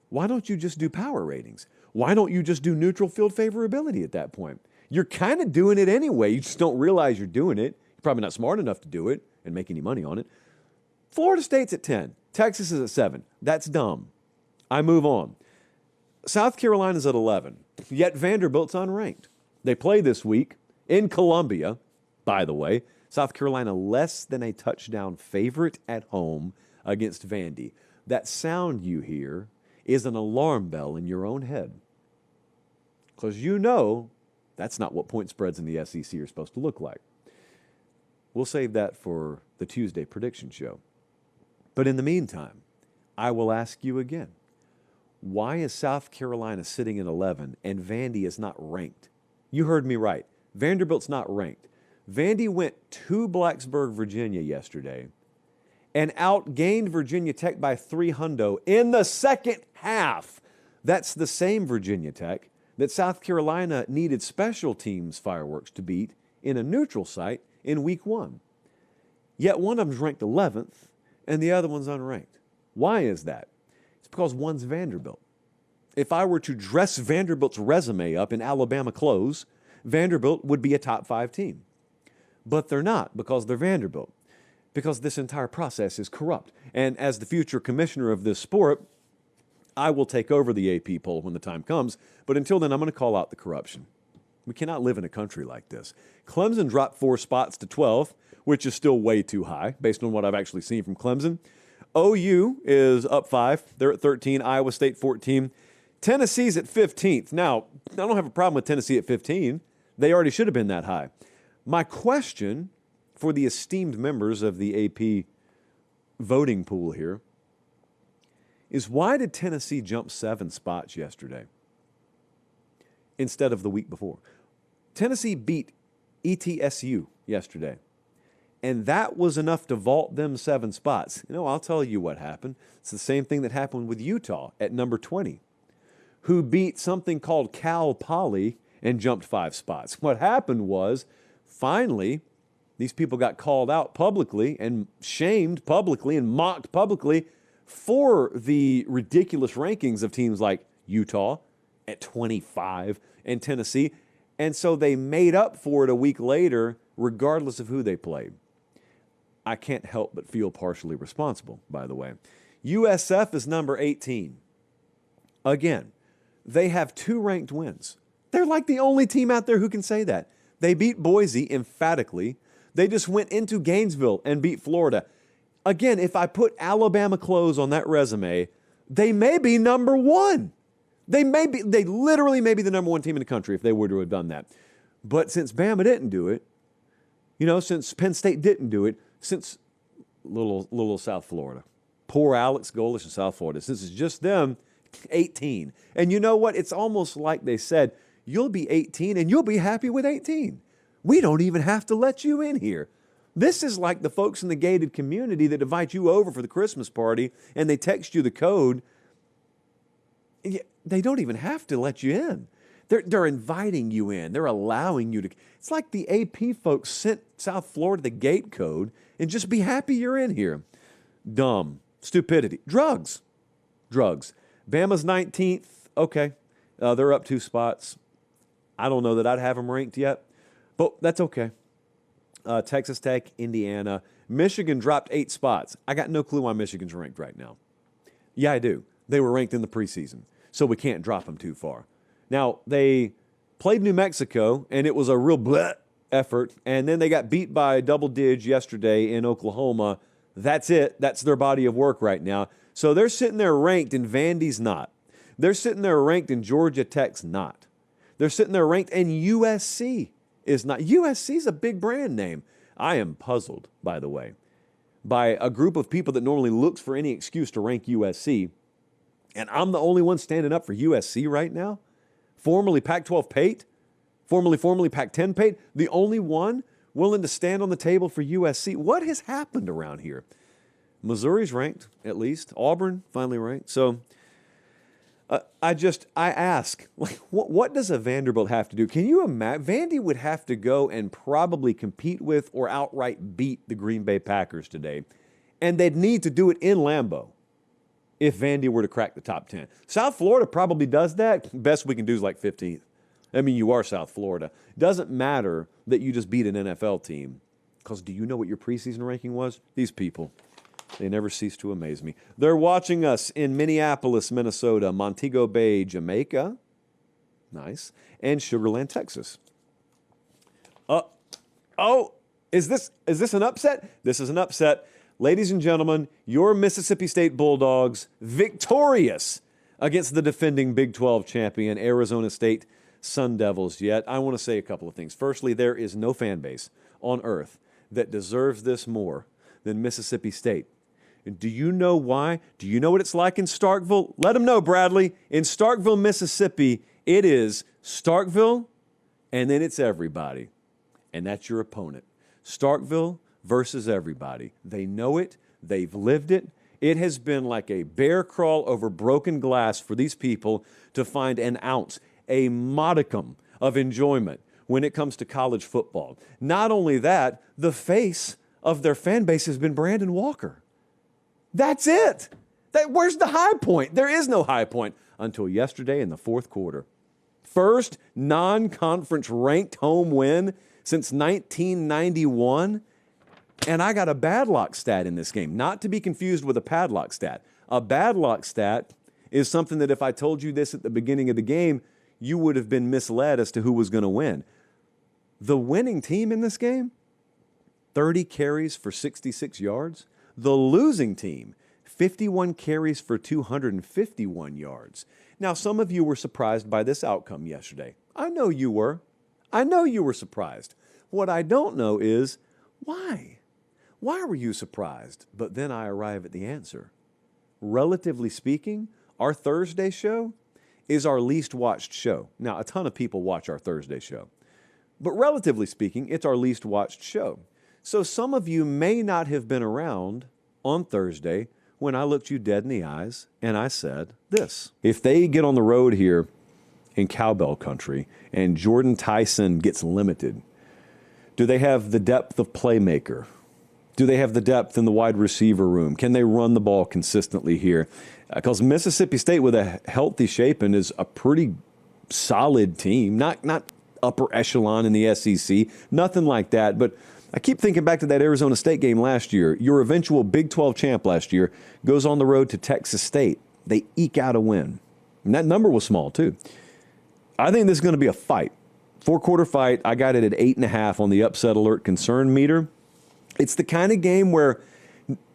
why don't you just do power ratings? Why don't you just do neutral field favorability at that point? You're kind of doing it anyway. You just don't realize you're doing it. You're probably not smart enough to do it and make any money on it. Florida State's at 10. Texas is at 7. That's dumb. I move on. South Carolina's at 11, yet Vanderbilt's unranked. They play this week in Columbia. by the way. South Carolina less than a touchdown favorite at home against Vandy. That sound you hear is an alarm bell in your own head. Because you know that's not what point spreads in the SEC are supposed to look like. We'll save that for the Tuesday prediction show. But in the meantime, I will ask you again, why is South Carolina sitting at 11 and Vandy is not ranked? You heard me right. Vanderbilt's not ranked. Vandy went to Blacksburg, Virginia yesterday and outgained Virginia Tech by 300 in the second half. That's the same Virginia Tech that South Carolina needed special teams fireworks to beat in a neutral site in week 1. Yet one of them's ranked 11th and the other one's unranked. Why is that? It's because one's Vanderbilt. If I were to dress Vanderbilt's resume up in Alabama clothes, Vanderbilt would be a top 5 team. But they're not because they're Vanderbilt. Because this entire process is corrupt. And as the future commissioner of this sport, I will take over the AP poll when the time comes. But until then, I'm going to call out the corruption. We cannot live in a country like this. Clemson dropped 4 spots to 12th, which is still way too high based on what I've actually seen from Clemson. OU is up 5. They're at 13. Iowa State 14. Tennessee's at 15th. Now, I don't have a problem with Tennessee at 15. They already should have been that high. My question for the esteemed members of the AP voting pool here is, why did Tennessee jump 7 spots yesterday instead of the week before? Tennessee beat ETSU yesterday, and that was enough to vault them 7 spots. You know, I'll tell you what happened. It's the same thing that happened with Utah at number 20, who beat something called Cal Poly and jumped 5 spots. What happened was, finally, these people got called out publicly and shamed publicly and mocked publicly for the ridiculous rankings of teams like Utah at 25 and Tennessee. And so they made up for it a week later, regardless of who they played. I can't help but feel partially responsible, by the way. USF is number 18. Again, they have 2 ranked wins. They're like the only team out there who can say that. They beat Boise emphatically. They just went into Gainesville and beat Florida. Again, if I put Alabama clothes on that resume, they may be number 1. They literally may be the number 1 team in the country if they were to have done that. But since Bama didn't do it, since Penn State didn't do it, since little South Florida, poor Alex Golesh in South Florida, since it's just them, 18. And you know what? It's almost like they said, you'll be 18 and you'll be happy with 18. We don't even have to let you in here. This is like the folks in the gated community that invite you over for the Christmas party and they text you the code. They don't even have to let you in. They're inviting you in. They're allowing you to. It's like the AP folks sent South Florida the gate code and just be happy you're in here. Dumb. Stupidity. Drugs. Bama's 19th. Okay. They're up 2 spots. I don't know that I'd have them ranked yet, but that's okay. Texas Tech, Indiana. Michigan dropped 8 spots. I got no clue why Michigan's ranked right now. Yeah, I do. They were ranked in the preseason, so we can't drop them too far. Now, they played New Mexico, and it was a real bleh effort, and then they got beat by double dig yesterday in Oklahoma. That's it. That's their body of work right now. So they're sitting there ranked, and Vandy's not. They're sitting there ranked, and Georgia Tech's not. They're sitting there ranked, and USC is not. USC's a big brand name. I am puzzled, by the way, by a group of people that normally looks for any excuse to rank USC, and I'm the only one standing up for USC right now. Formerly Pac-12 Pate, formerly Pac-10 Pate, the only one willing to stand on the table for USC. What has happened around here? Missouri's ranked, at least. Auburn finally ranked. So I ask, like, what does a Vanderbilt have to do? Can you imagine? Vandy would have to go and probably compete with or outright beat the Green Bay Packers today, and they'd need to do it in Lambeau if Vandy were to crack the top 10. South Florida probably does that. Best we can do is like 15th. I mean, you are South Florida. Doesn't matter that you just beat an NFL team, because do you know what your preseason ranking was? These people, they never cease to amaze me. They're watching us in Minneapolis, Minnesota, Montego Bay, Jamaica, nice, and Sugar Land, Texas. Oh, is this an upset? This is an upset. Ladies and gentlemen, your Mississippi State Bulldogs victorious against the defending Big 12 champion Arizona State Sun Devils. Yet, I want to say a couple of things. Firstly, there is no fan base on earth that deserves this more than Mississippi State. And do you know why? Do you know what it's like in Starkville? Let them know, Bradley. In Starkville, Mississippi, it is Starkville, and then it's everybody. And that's your opponent. Starkville versus everybody. They know it. They've lived it. It has been like a bear crawl over broken glass for these people to find an ounce, a modicum of enjoyment when it comes to college football. Not only that, the face of their fan base has been Brandon Walker. That's it. Where's the high point? There is no high point until yesterday in the fourth quarter. First non-conference ranked home win since 1991. And I got a bad luck stat in this game, not to be confused with a padlock stat. A bad luck stat is something that if I told you this at the beginning of the game, you would have been misled as to who was going to win. The winning team in this game, 30 carries for 66 yards. The losing team, 51 carries for 251 yards. Now, some of you were surprised by this outcome yesterday. I know you were. I know you were surprised. What I don't know is why. Why were you surprised? But then I arrive at the answer. Relatively speaking, our Thursday show is our least watched show. Now, a ton of people watch our Thursday show. But relatively speaking, it's our least watched show. So some of you may not have been around on Thursday when I looked you dead in the eyes and I said this. If they get on the road here in cowbell country and Jordan Tyson gets limited, do they have the depth of playmaker? Do they have the depth in the wide receiver room? Can they run the ball consistently here? Because Mississippi State with a healthy Shapen is a pretty solid team, not upper echelon in the SEC, nothing like that, but I keep thinking back to that Arizona State game last year. Your eventual Big 12 champ last year goes on the road to Texas State. They eke out a win. And that number was small, too. I think this is going to be a fight. Four-quarter fight. I got it at 8.5 on the upset alert concern meter. It's the kind of game where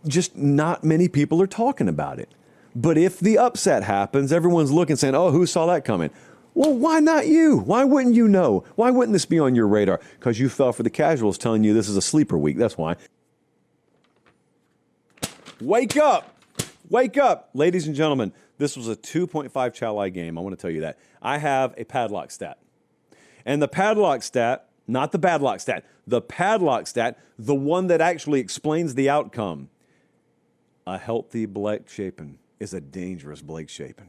just not many people are talking about it. But if the upset happens, everyone's looking saying, oh, who saw that coming? Well, why not you? Why wouldn't you know? Why wouldn't this be on your radar? Because you fell for the casuals telling you this is a sleeper week. That's why. Wake up. Wake up. Ladies and gentlemen, this was a 2.5 Chalai game. I want to tell you that. I have a padlock stat. And the padlock stat, not the bad luck stat, the padlock stat, the one that actually explains the outcome. A healthy Blake Shapen is a dangerous Blake Shapen.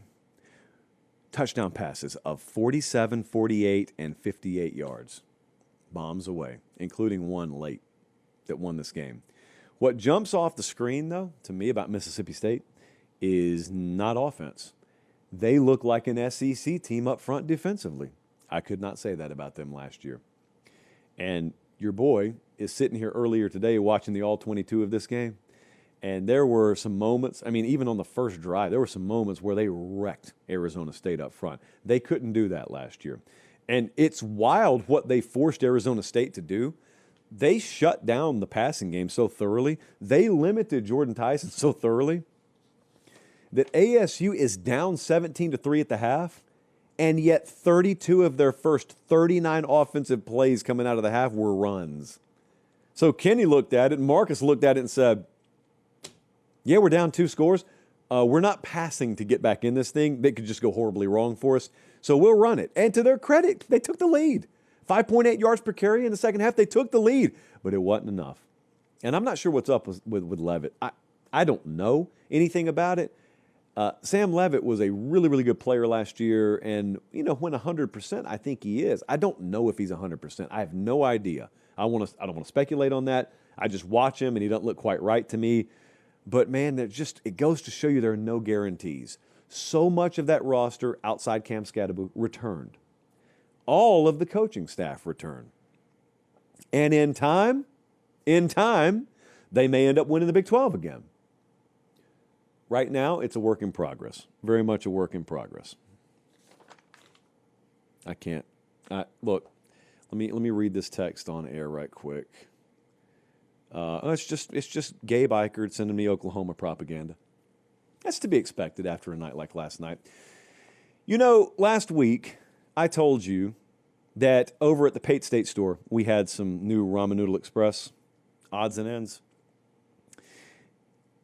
Touchdown passes of 47, 48, and 58 yards. Bombs away, including one late that won this game. What jumps off the screen, though, to me about Mississippi State is not offense. They look like an SEC team up front defensively. I could not say that about them last year. And your boy is sitting here earlier today watching the All-22 of this game. And there were some moments, I mean, even on the first drive, there were some moments where they wrecked Arizona State up front. They couldn't do that last year. And it's wild what they forced Arizona State to do. They shut down the passing game so thoroughly. They limited Jordan Tyson so thoroughly that ASU is down 17-3 at the half, and yet 32 of their first 39 offensive plays coming out of the half were runs. So Kenny looked at it, and Marcus looked at it and said, yeah, we're down 2 scores. We're not passing to get back in this thing. That could just go horribly wrong for us. So we'll run it. And to their credit, they took the lead. 5.8 yards per carry in the second half. They took the lead, but it wasn't enough. And I'm not sure what's up with Levitt. I don't know anything about it. Sam Levitt was a really, really good player last year. And, you know, when 100%, I think he is. I don't know if he's 100%. I have no idea. I don't want to speculate on that. I just watch him, and he doesn't look quite right to me. But, man, it goes to show you there are no guarantees. So much of that roster outside Cam Scadaboo returned. All of the coaching staff returned. And in time, they may end up winning the Big 12 again. Right now, it's a work in progress. Very much a work in progress. Look, Let me read this text on air right quick. It's just Gabe Eichert sending me Oklahoma propaganda. That's to be expected after a night like last night. You know, last week I told you that over at the Pate State store we had some new Ramen Noodle Express odds and ends.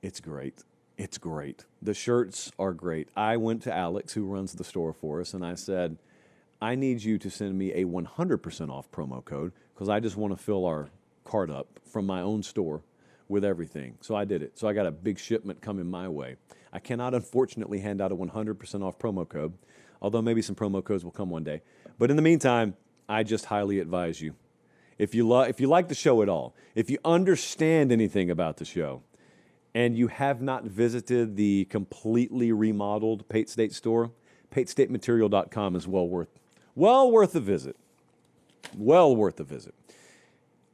It's great. It's great. The shirts are great. I went to Alex, who runs the store for us, and I said, I need you to send me a 100% off promo code because I just want to fill our cart up from my own store with everything. So I did it. So I got a big shipment coming my way. I cannot, unfortunately, hand out a 100% off promo code, although maybe some promo codes will come one day. But in the meantime, I just highly advise you. If you like the show at all, if you understand anything about the show, and you have not visited the completely remodeled Pate State store, PateStateMaterial.com is well worth a visit. Well worth a visit.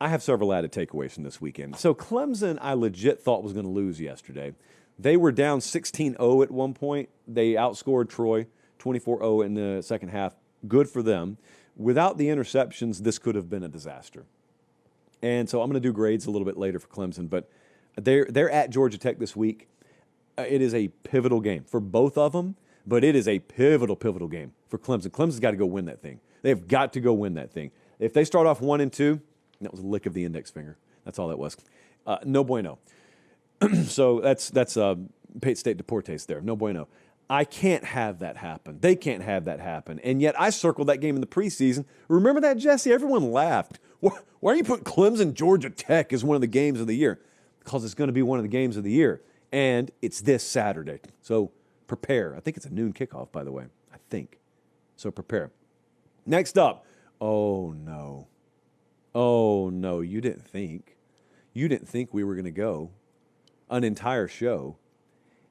I have several added takeaways from this weekend. So Clemson, I legit thought was going to lose yesterday. They were down 16-0 at one point. They outscored Troy 24-0 in the second half. Good for them. Without the interceptions, this could have been a disaster. And so I'm going to do grades a little bit later for Clemson, but they're at Georgia Tech this week. It is a pivotal game for both of them, but it is a pivotal game for Clemson. Clemson's got to go win that thing. They've got to go win that thing. If they start off 1-2, that was a lick of the index finger. That's all that was. No bueno. So that's Pate State Deportes there. No bueno. I can't have that happen. They can't have that happen. And yet I circled that game in the preseason. Remember that, Jesse? Everyone laughed. Why are you putting Clemson Georgia Tech as one of the games of the year? Because it's going to be one of the games of the year. And it's this Saturday. So prepare. I think it's a noon kickoff, by the way. I think. So prepare. Next up. Oh, no. Oh, no. You didn't think we were going to go an entire show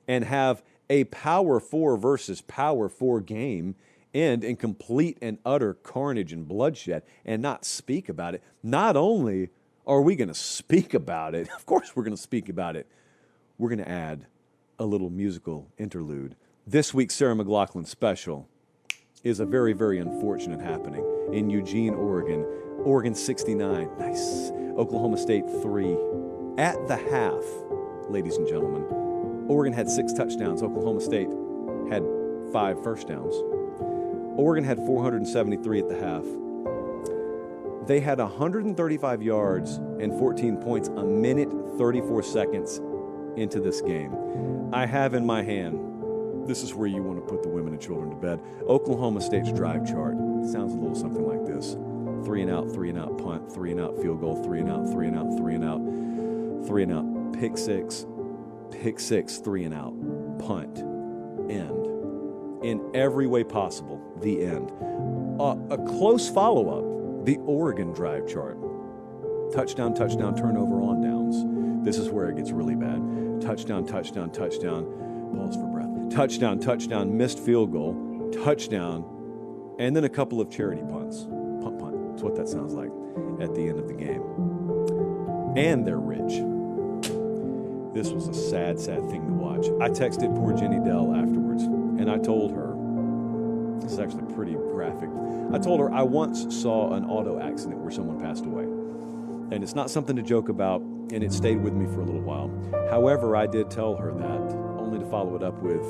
and have a Power 4 versus Power 4 game end in complete and utter carnage and bloodshed and not speak about it. Not only are we going to speak about it, of course we're going to speak about it, we're going to add a little musical interlude. This week's Sarah McLachlan special is a very, very unfortunate happening in Eugene, Oregon. Oregon 69, nice. Oklahoma State 3. At the half, ladies and gentlemen, Oregon had 6 touchdowns. Oklahoma State had 5 first downs. Oregon had 473 at the half. They had 135 yards and 14 points a minute, 34 seconds into this game. I have in my hand, this is where you want to put the women and children to bed, Oklahoma State's drive chart. It sounds a little something like this. 3 and out, 3 and out, punt, 3 and out, field goal, 3 and out, 3 and out, 3 and out, 3 and out, pick six, 3 and out, punt, end. In every way possible, the end. A close follow-up, the Oregon drive chart. Touchdown, touchdown, turnover on downs. This is where it gets really bad. Touchdown, touchdown, touchdown, pause for breath. Touchdown, touchdown, missed field goal, touchdown, and then a couple of charity punts. Punt, punt. That's what that sounds like at the end of the game. And they're rich. This was a sad, sad thing to watch. I texted poor Jenny Dell afterwards, and I told her, this is actually pretty graphic, I told her I once saw an auto accident where someone passed away. And it's not something to joke about, and it stayed with me for a little while. However, I did tell her that, only to follow it up with,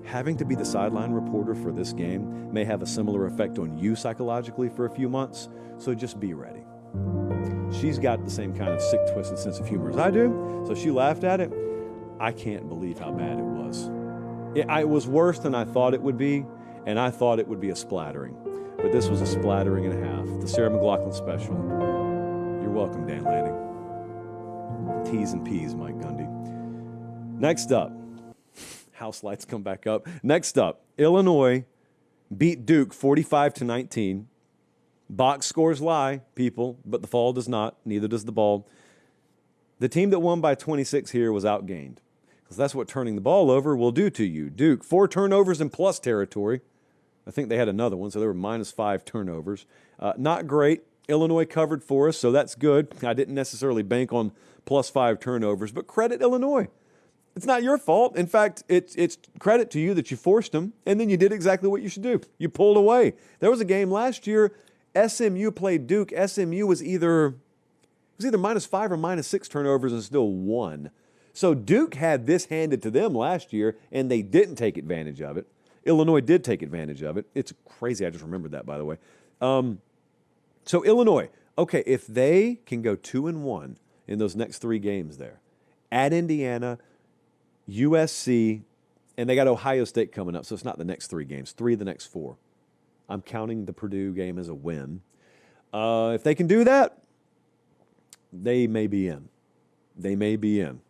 having to be the sideline reporter for this game may have a similar effect on you psychologically for a few months, so just be ready. She's got the same kind of sick, twisted sense of humor as I do, so she laughed at it. I can't believe how bad it was. It was worse than I thought it would be, and I thought it would be a splattering. But this was a splattering and a half. The Sarah McLachlan special. You're welcome, Dan Lanning. T's and P's, Mike Gundy. Next up, house lights come back up. Next up, Illinois beat Duke 45-19. Box scores lie, people, but the fall does not. Neither does the ball. The team that won by 26 here was outgained, because that's what turning the ball over will do to you. Duke, 4 turnovers in plus territory. I think they had another one, so they were -5 turnovers. Not great. Illinois covered for us, so that's good. I didn't necessarily bank on +5 turnovers, but credit Illinois. It's not your fault. In fact, it's credit to you that you forced them, and then you did exactly what you should do. You pulled away. There was a game last year. SMU played Duke. SMU was either -5 or -6 turnovers and still won. So Duke had this handed to them last year, and they didn't take advantage of it. Illinois did take advantage of it. It's crazy. I just remembered that, by the way. So Illinois, okay, if they can go 2-1 in those next 3 games there, at Indiana, USC, and they got Ohio State coming up, so it's not the next 3 games, 3 of the next 4. I'm counting the Purdue game as a win. If they can do that, they may be in. They may be in.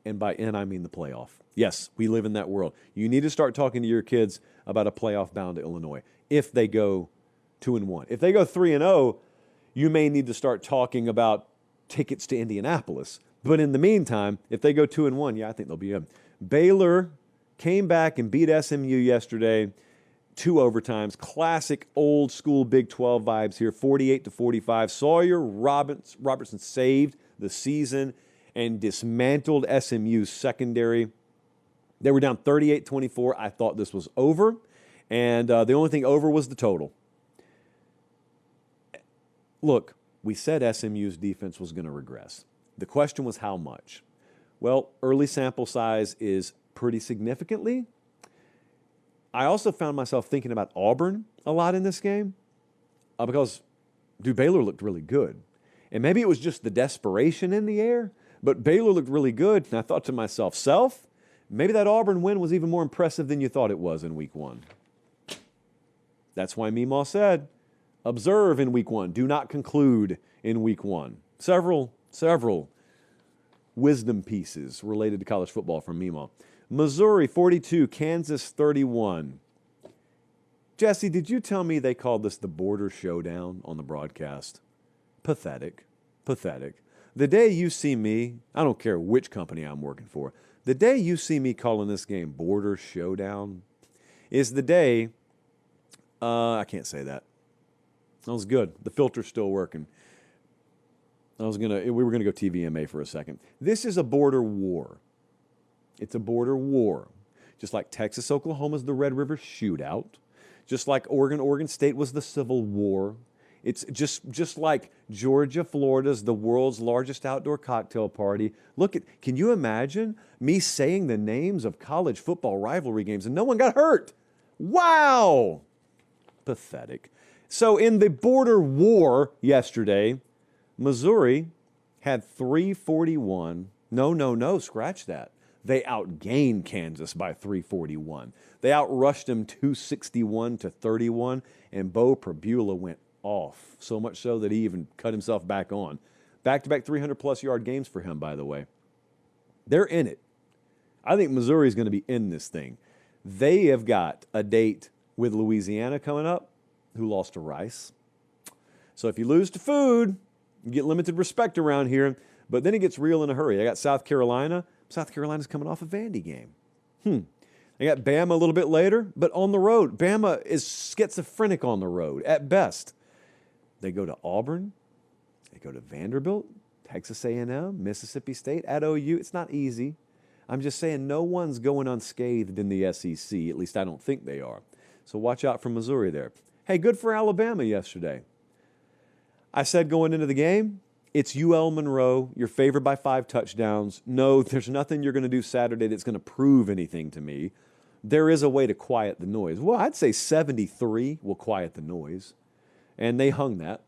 And by in, I mean the playoff. Yes, we live in that world. You need to start talking to your kids about a playoff bound to Illinois if they go 2-1. If they go 3-0, you may need to start talking about tickets to Indianapolis. But in the meantime, if they go 2-1, yeah, I think they'll be in. Baylor came back and beat SMU yesterday. 2 overtimes. Classic old school Big 12 vibes here. 48-45. Sawyer Robertson saved the season and dismantled SMU's secondary. They were down 38-24. I thought this was over. And the only thing over was the total. Look, we said SMU's defense was going to regress. The question was how much. Well, early sample size is pretty significantly. I also found myself thinking about Auburn a lot in this game because Baylor looked really good. And maybe it was just the desperation in the air, but Baylor looked really good. And I thought to myself, maybe that Auburn win was even more impressive than you thought it was in week 1. That's why Meemaw said, observe in week 1. Do not conclude in week 1. Several wisdom pieces related to college football from Meemaw. Missouri 42, Kansas 31. Jesse, did you tell me they called this the border showdown on the broadcast? Pathetic. The day you see me, I don't care which company I'm working for, the day you see me calling this game border showdown is the day, I can't say that. That was good. The filter's still working. We were gonna go TVMA for a second. This is a border war. It's a border war. Just like Texas, Oklahoma's the Red River Shootout. Just like Oregon State was the Civil War. It's just like Georgia, Florida's the world's largest outdoor cocktail party. Can you imagine me saying the names of college football rivalry games and no one got hurt? Wow! Pathetic. So in the border war yesterday, Missouri had 341. No, scratch that. They outgained Kansas by 341. They outrushed them 261-31, and Bo Prabula went off, so much so that he even cut himself back on. Back-to-back 300-plus yard games for him, by the way. They're in it. I think Missouri is going to be in this thing. They have got a date with Louisiana coming up, who lost to Rice. So if you lose to food, you get limited respect around here, but then it gets real in a hurry. I got South Carolina. South Carolina's coming off a Vandy game. I got Bama a little bit later, but on the road. Bama is schizophrenic on the road at best. They go to Auburn. They go to Vanderbilt, Texas A&M, Mississippi State, at OU. It's not easy. I'm just saying no one's going unscathed in the SEC. At least I don't think they are. So watch out for Missouri there. Hey, good for Alabama yesterday. I said going into the game, it's UL Monroe. You're favored by 5 touchdowns. No, there's nothing you're going to do Saturday that's going to prove anything to me. There is a way to quiet the noise. Well, I'd say 73 will quiet the noise. And they hung that.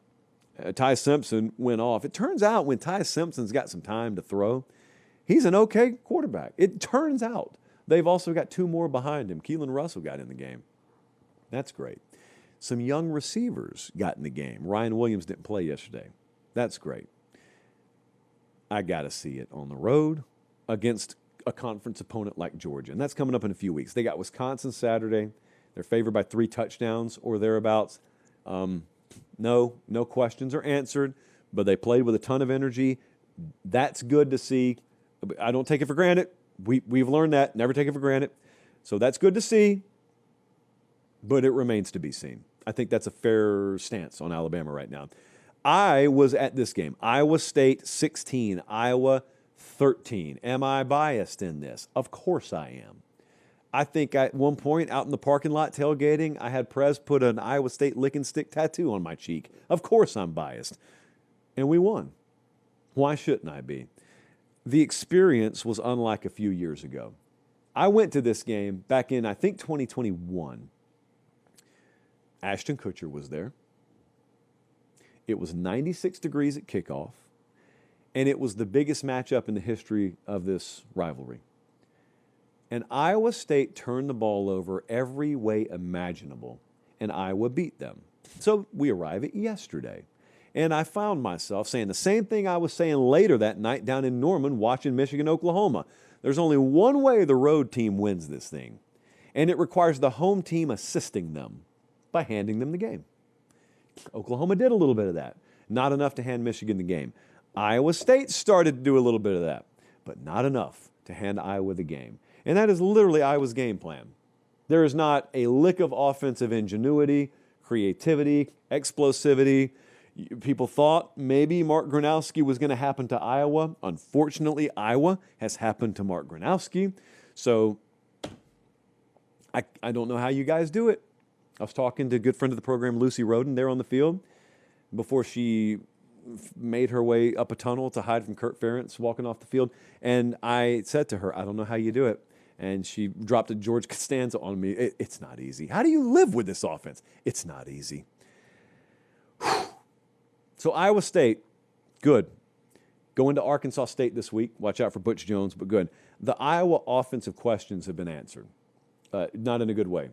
Ty Simpson went off. It turns out when Ty Simpson's got some time to throw, he's an okay quarterback. It turns out they've also got 2 more behind him. Keelan Russell got in the game. That's great. Some young receivers got in the game. Ryan Williams didn't play yesterday. That's great. I got to see it on the road against a conference opponent like Georgia. And that's coming up in a few weeks. They got Wisconsin Saturday. They're favored by 3 touchdowns or thereabouts. No questions are answered, but they played with a ton of energy. That's good to see. I don't take it for granted. We've learned that. Never take it for granted. So that's good to see, but it remains to be seen. I think that's a fair stance on Alabama right now. I was at this game. Iowa State 16, Iowa 13. Am I biased in this? Of course I am. I think at one point out in the parking lot tailgating, I had Prez put an Iowa State licking stick tattoo on my cheek. Of course I'm biased. And we won. Why shouldn't I be? The experience was unlike a few years ago. I went to this game back in, I think, 2021. Ashton Kutcher was there. It was 96 degrees at kickoff, and it was the biggest matchup in the history of this rivalry. And Iowa State turned the ball over every way imaginable, and Iowa beat them. So we arrive at yesterday, and I found myself saying the same thing I was saying later that night down in Norman watching Michigan, Oklahoma. There's only one way the road team wins this thing, and it requires the home team assisting them by handing them the game. Oklahoma did a little bit of that. Not enough to hand Michigan the game. Iowa State started to do a little bit of that, but not enough to hand Iowa the game. And that is literally Iowa's game plan. There is not a lick of offensive ingenuity, creativity, explosivity. People thought maybe Mark Gronowski was going to happen to Iowa. Unfortunately, Iowa has happened to Mark Gronowski. So I don't know how you guys do it. I was talking to a good friend of the program, Lucy Roden, there on the field before she made her way up a tunnel to hide from Kurt Ferentz walking off the field. And I said to her, I don't know how you do it. And she dropped a George Costanza on me. It's not easy. How do you live with this offense? It's not easy. Whew. So Iowa State, good. Going to Arkansas State this week. Watch out for Butch Jones, but good. The Iowa offensive questions have been answered. Not in a good way.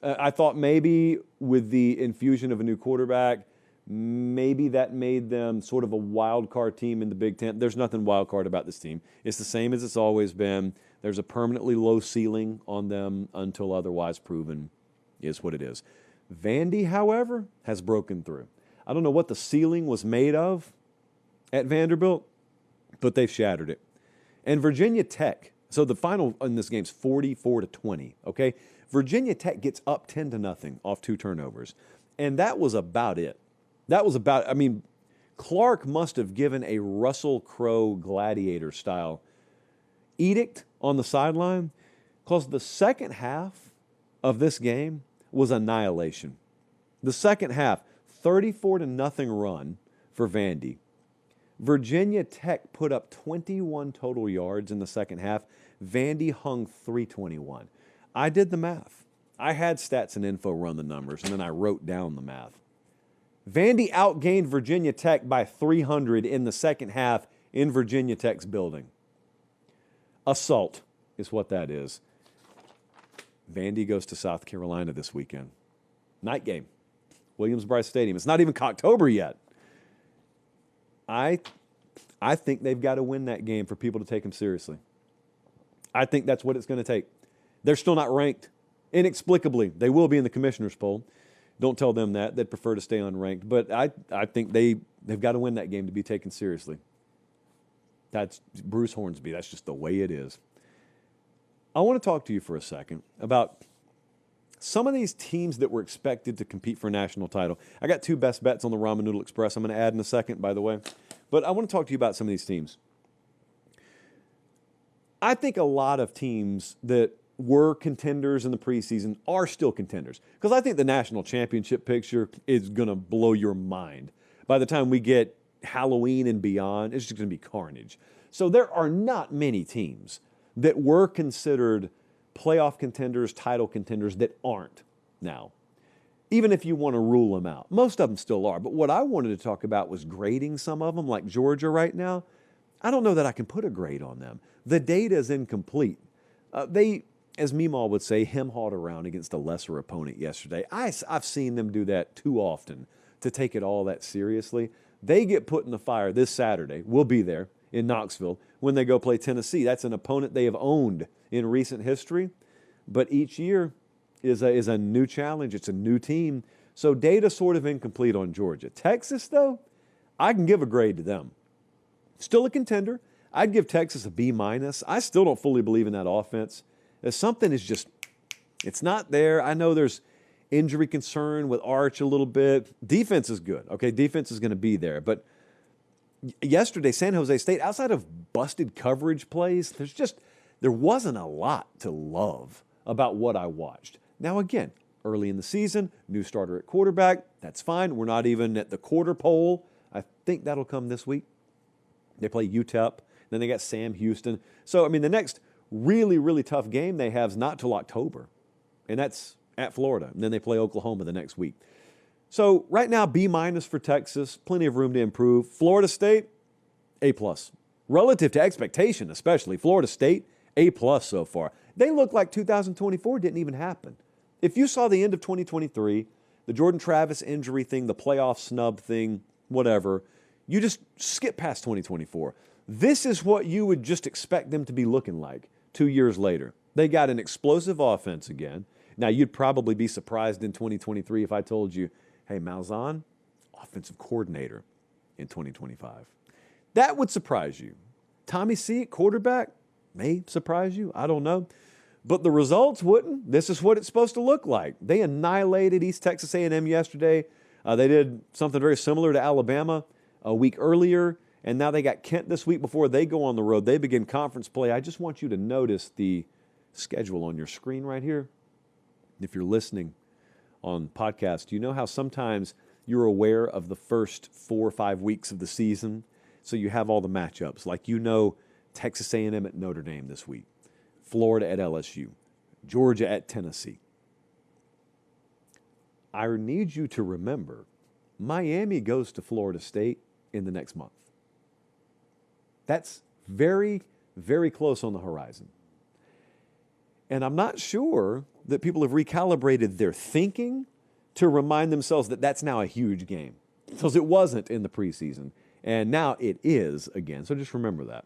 I thought maybe with the infusion of a new quarterback, maybe that made them sort of a wild card team in the Big Ten. There's nothing wild card about this team. It's the same as it's always been. There's a permanently low ceiling on them until otherwise proven is what it is. Vandy, however, has broken through. I don't know what the ceiling was made of at Vanderbilt, but they've shattered it. And Virginia Tech, so the final in this game is 44-20, okay? Virginia Tech gets up 10-0 off 2 turnovers. And that was about it. Clark must have given a Russell Crowe gladiator style edict on the sideline because the second half of this game was annihilation. The second half, 34-0 run for Vandy. Virginia Tech put up 21 total yards in the second half. Vandy hung 321. I did the math. I had Stats and Info run the numbers, and then I wrote down the math. Vandy outgained Virginia Tech by 300 in the second half in Virginia Tech's building. Assault is what that is. Vandy goes to South Carolina this weekend. Night game. Williams-Brice Stadium. It's not even October yet. I think they've got to win that game for people to take them seriously. I think that's what it's going to take. They're still not ranked. Inexplicably, they will be in the commissioner's poll. Don't tell them that. They'd prefer to stay unranked. But I think they've got to win that game to be taken seriously. That's Bruce Hornsby. That's just the way it is. I want to talk to you for a second about some of these teams that were expected to compete for a national title. I got 2 best bets on the Ramen Noodle Express I'm going to add in a second, by the way. But I want to talk to you about some of these teams. I think a lot of teams that were contenders in the preseason are still contenders. Because I think the national championship picture is going to blow your mind. By the time we get Halloween and beyond, it's just going to be carnage. So there are not many teams that were considered playoff contenders, title contenders that aren't now. Even if you want to rule them out. Most of them still are. But what I wanted to talk about was grading some of them, like Georgia right now. I don't know that I can put a grade on them. The data is incomplete. They, as Meemaw would say, hem-hawed around against a lesser opponent yesterday. I've seen them do that too often to take it all that seriously. They get put in the fire this Saturday. We'll be there in Knoxville when they go play Tennessee. That's an opponent they have owned in recent history. But each year is a new challenge. It's a new team. So data sort of incomplete on Georgia. Texas, though, I can give a grade to them. Still a contender. I'd give Texas a B-. I still don't fully believe in that offense. Something is just, it's not there. I know there's injury concern with Arch a little bit. Defense is good. Okay, defense is going to be there. But yesterday, San Jose State, outside of busted coverage plays, there wasn't a lot to love about what I watched. Now, again, early in the season, new starter at quarterback. That's fine. We're not even at the quarter pole. I think that'll come this week. They play UTEP. Then they got Sam Houston. So, I mean, the next really, really tough game they have is not till October. And that's at Florida. And then they play Oklahoma the next week. So right now, B- for Texas. Plenty of room to improve. Florida State, A+. Relative to expectation, especially. Florida State, A+ so far. They look like 2024 didn't even happen. If you saw the end of 2023, the Jordan Travis injury thing, the playoff snub thing, whatever, you just skip past 2024. This is what you would just expect them to be looking like 2 years later. They got an explosive offense again. Now, you'd probably be surprised in 2023 if I told you, hey, Malzahn, offensive coordinator in 2025. That would surprise you. Tommy C, quarterback, may surprise you. I don't know. But the results wouldn't. This is what it's supposed to look like. They annihilated East Texas A&M yesterday. They did something very similar to Alabama a week earlier, and now they got Kent this week before they go on the road. They begin conference play. I just want you to notice the schedule on your screen right here. If you're listening on podcast, you know how sometimes you're aware of the first 4 or 5 weeks of the season, so you have all the matchups. Like you know Texas A&M at Notre Dame this week, Florida at LSU, Georgia at Tennessee. I need you to remember, Miami goes to Florida State in the next month. That's very, very close on the horizon. And I'm not sure that people have recalibrated their thinking to remind themselves that that's now a huge game, because it wasn't in the preseason, and now it is again. So just remember that.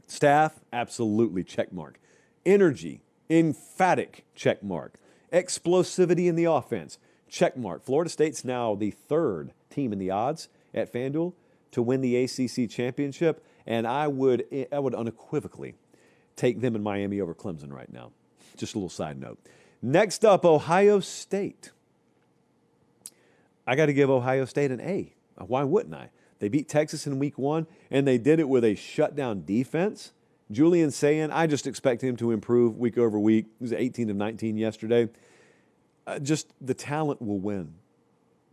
Staff, absolutely, check mark. Energy, emphatic, check mark. Explosivity in the offense, check mark. Florida State's now the 3rd team in the odds at FanDuel to win the ACC championship, and I would unequivocally take them in Miami over Clemson right now. Just a little side note. Next up, Ohio State. I got to give Ohio State an A. Why wouldn't I? They beat Texas in week 1, and they did it with a shutdown defense. Julian Sayin, I just expect him to improve week over week. He was 18 of 19 yesterday. Just the talent will win.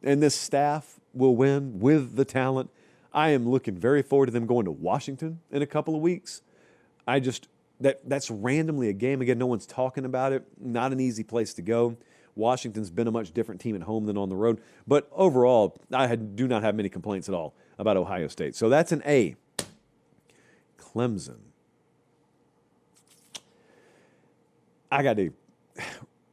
And this staff will win with the talent. I am looking very forward to them going to Washington in a couple of weeks. That's randomly a game. Again, no one's talking about it. Not an easy place to go. Washington's been a much different team at home than on the road. But overall, I do not have many complaints at all about Ohio State. So that's an A. Clemson.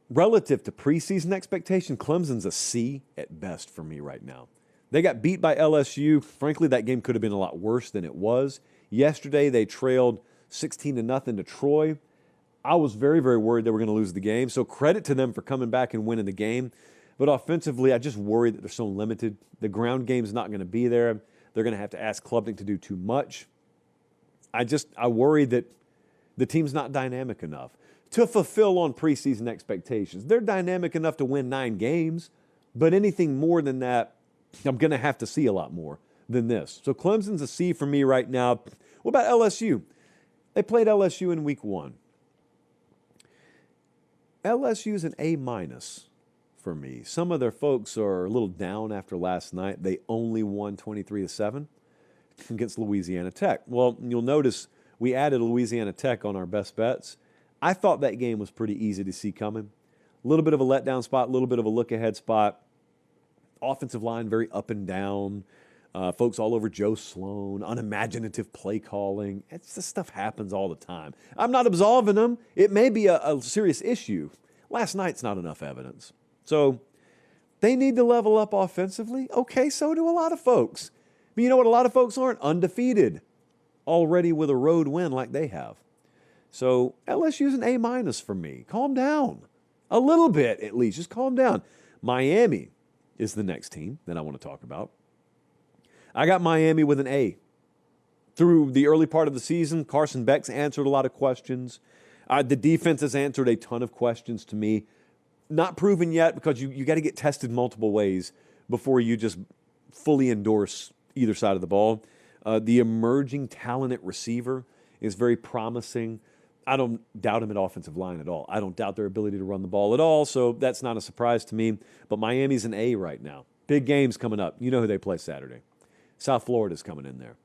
Relative to preseason expectation, Clemson's a C at best for me right now. They got beat by LSU. Frankly, that game could have been a lot worse than it was. Yesterday, they trailed 16-0 to Troy. I was very, very worried they were going to lose the game. So credit to them for coming back and winning the game. But offensively, I just worry that they're so limited. The ground game's not going to be there. They're going to have to ask Klubnik to do too much. I worry that the team's not dynamic enough to fulfill on preseason expectations. They're dynamic enough to win 9 games, but anything more than that, I'm going to have to see a lot more than this. So Clemson's a C for me right now. What about LSU? They played LSU in week 1. LSU's an A- for me. Some of their folks are a little down after last night. They only won 23-7 against Louisiana Tech. Well, you'll notice we added Louisiana Tech on our best bets. I thought that game was pretty easy to see coming. A little bit of a letdown spot, a little bit of a look-ahead spot. Offensive line very up and down. Folks all over Joe Sloan, unimaginative play calling. This stuff happens all the time. I'm not absolving them. It may be a serious issue. Last night's not enough evidence. So they need to level up offensively. Okay, so do a lot of folks. But you know what? A lot of folks aren't undefeated already with a road win like they have. So LSU's an A- for me. Calm down. A little bit, at least. Just calm down. Miami is the next team that I want to talk about. I got Miami with an A. Through the early part of the season, Carson Beck's answered a lot of questions. The defense has answered a ton of questions to me. Not proven yet, because you got to get tested multiple ways before you just fully endorse either side of the ball. The emerging talent at receiver is very promising. I don't doubt him at offensive line at all. I don't doubt their ability to run the ball at all, so that's not a surprise to me. But Miami's an A right now. Big games coming up. You know who they play Saturday. South Florida's coming in there.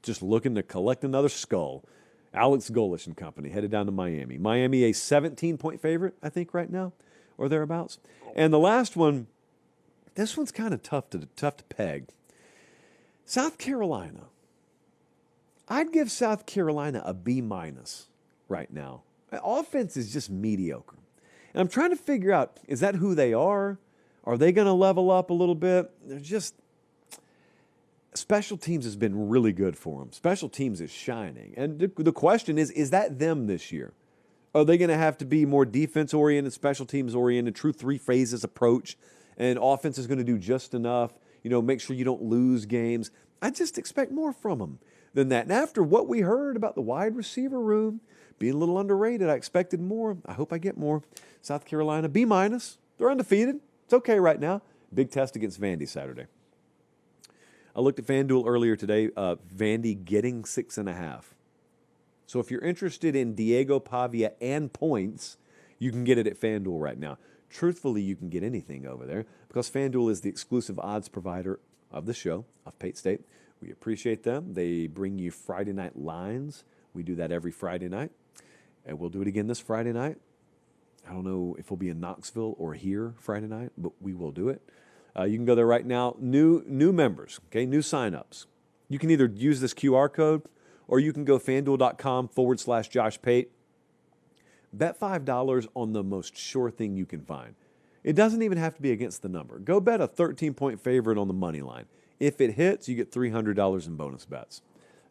Just looking to collect another skull. Alex Golish and company headed down to Miami. Miami a 17-point favorite, I think, right now, or thereabouts. And the last one, this one's kind of tough to peg. South Carolina. I'd give South Carolina a B- right now. Offense is just mediocre. And I'm trying to figure out, is that who they are? Are they going to level up a little bit? They're just... Special teams has been really good for them. Special teams is shining. And the question is that them this year? Are they going to have to be more defense-oriented, special teams-oriented, true three-phases approach, and offense is going to do just enough, make sure you don't lose games? I just expect more from them than that. And after what we heard about the wide receiver room being a little underrated, I expected more. I hope I get more. South Carolina, B-. They're undefeated. It's okay right now. Big test against Vandy Saturday. I looked at FanDuel earlier today. Vandy getting 6.5. So if you're interested in Diego Pavia and points, you can get it at FanDuel right now. Truthfully, you can get anything over there because FanDuel is the exclusive odds provider of the show, of Pate State. We appreciate them. They bring you Friday night lines. We do that every Friday night, and we'll do it again this Friday night. I don't know if we'll be in Knoxville or here Friday night, but we will do it. You can go there right now. New members, okay, new signups. You can either use this QR code or you can go fanduel.com/Josh Pate. Bet $5 on the most sure thing you can find. It doesn't even have to be against the number. Go bet a 13-point favorite on the money line. If it hits, you get $300 in bonus bets.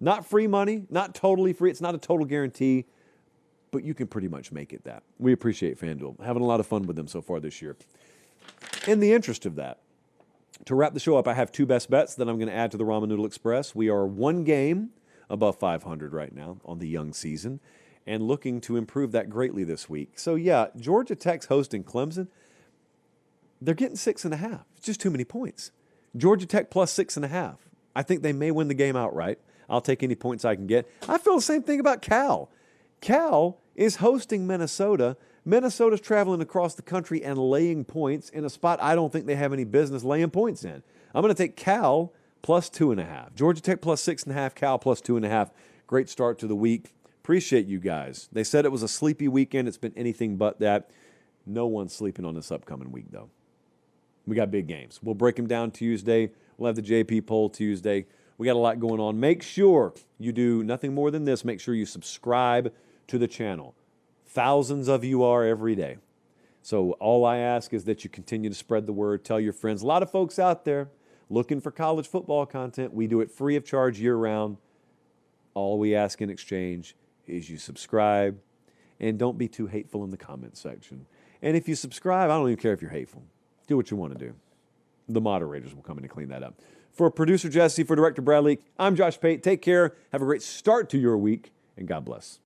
Not free money, not totally free. It's not a total guarantee, but you can pretty much make it that. We appreciate FanDuel. Having a lot of fun with them so far this year. In the interest of that, to wrap the show up, I have two best bets that I'm going to add to the Ramen Noodle Express. We are one game above 500 right now on the young season and looking to improve that greatly this week. So, yeah, Georgia Tech's hosting Clemson. They're getting 6.5. It's just too many points. Georgia Tech plus 6.5. I think they may win the game outright. I'll take any points I can get. I feel the same thing about Cal. Cal is hosting Minnesota. Minnesota's traveling across the country and laying points in a spot I don't think they have any business laying points in. I'm going to take Cal plus 2.5. Georgia Tech plus 6.5, Cal plus 2.5. Great start to the week. Appreciate you guys. They said it was a sleepy weekend. It's been anything but that. No one's sleeping on this upcoming week, though. We got big games. We'll break them down Tuesday. We'll have the JP poll Tuesday. We got a lot going on. Make sure you do nothing more than this. Make sure you subscribe to the channel. Thousands of you are every day. So all I ask is that you continue to spread the word, tell your friends. A lot of folks out there looking for college football content. We do it free of charge year-round. All we ask in exchange is you subscribe and don't be too hateful in the comment section. And if you subscribe, I don't even care if you're hateful. Do what you want to do. The moderators will come in and clean that up. For producer Jesse, for director Bradley, I'm Josh Pate. Take care. Have a great start to your week, and God bless.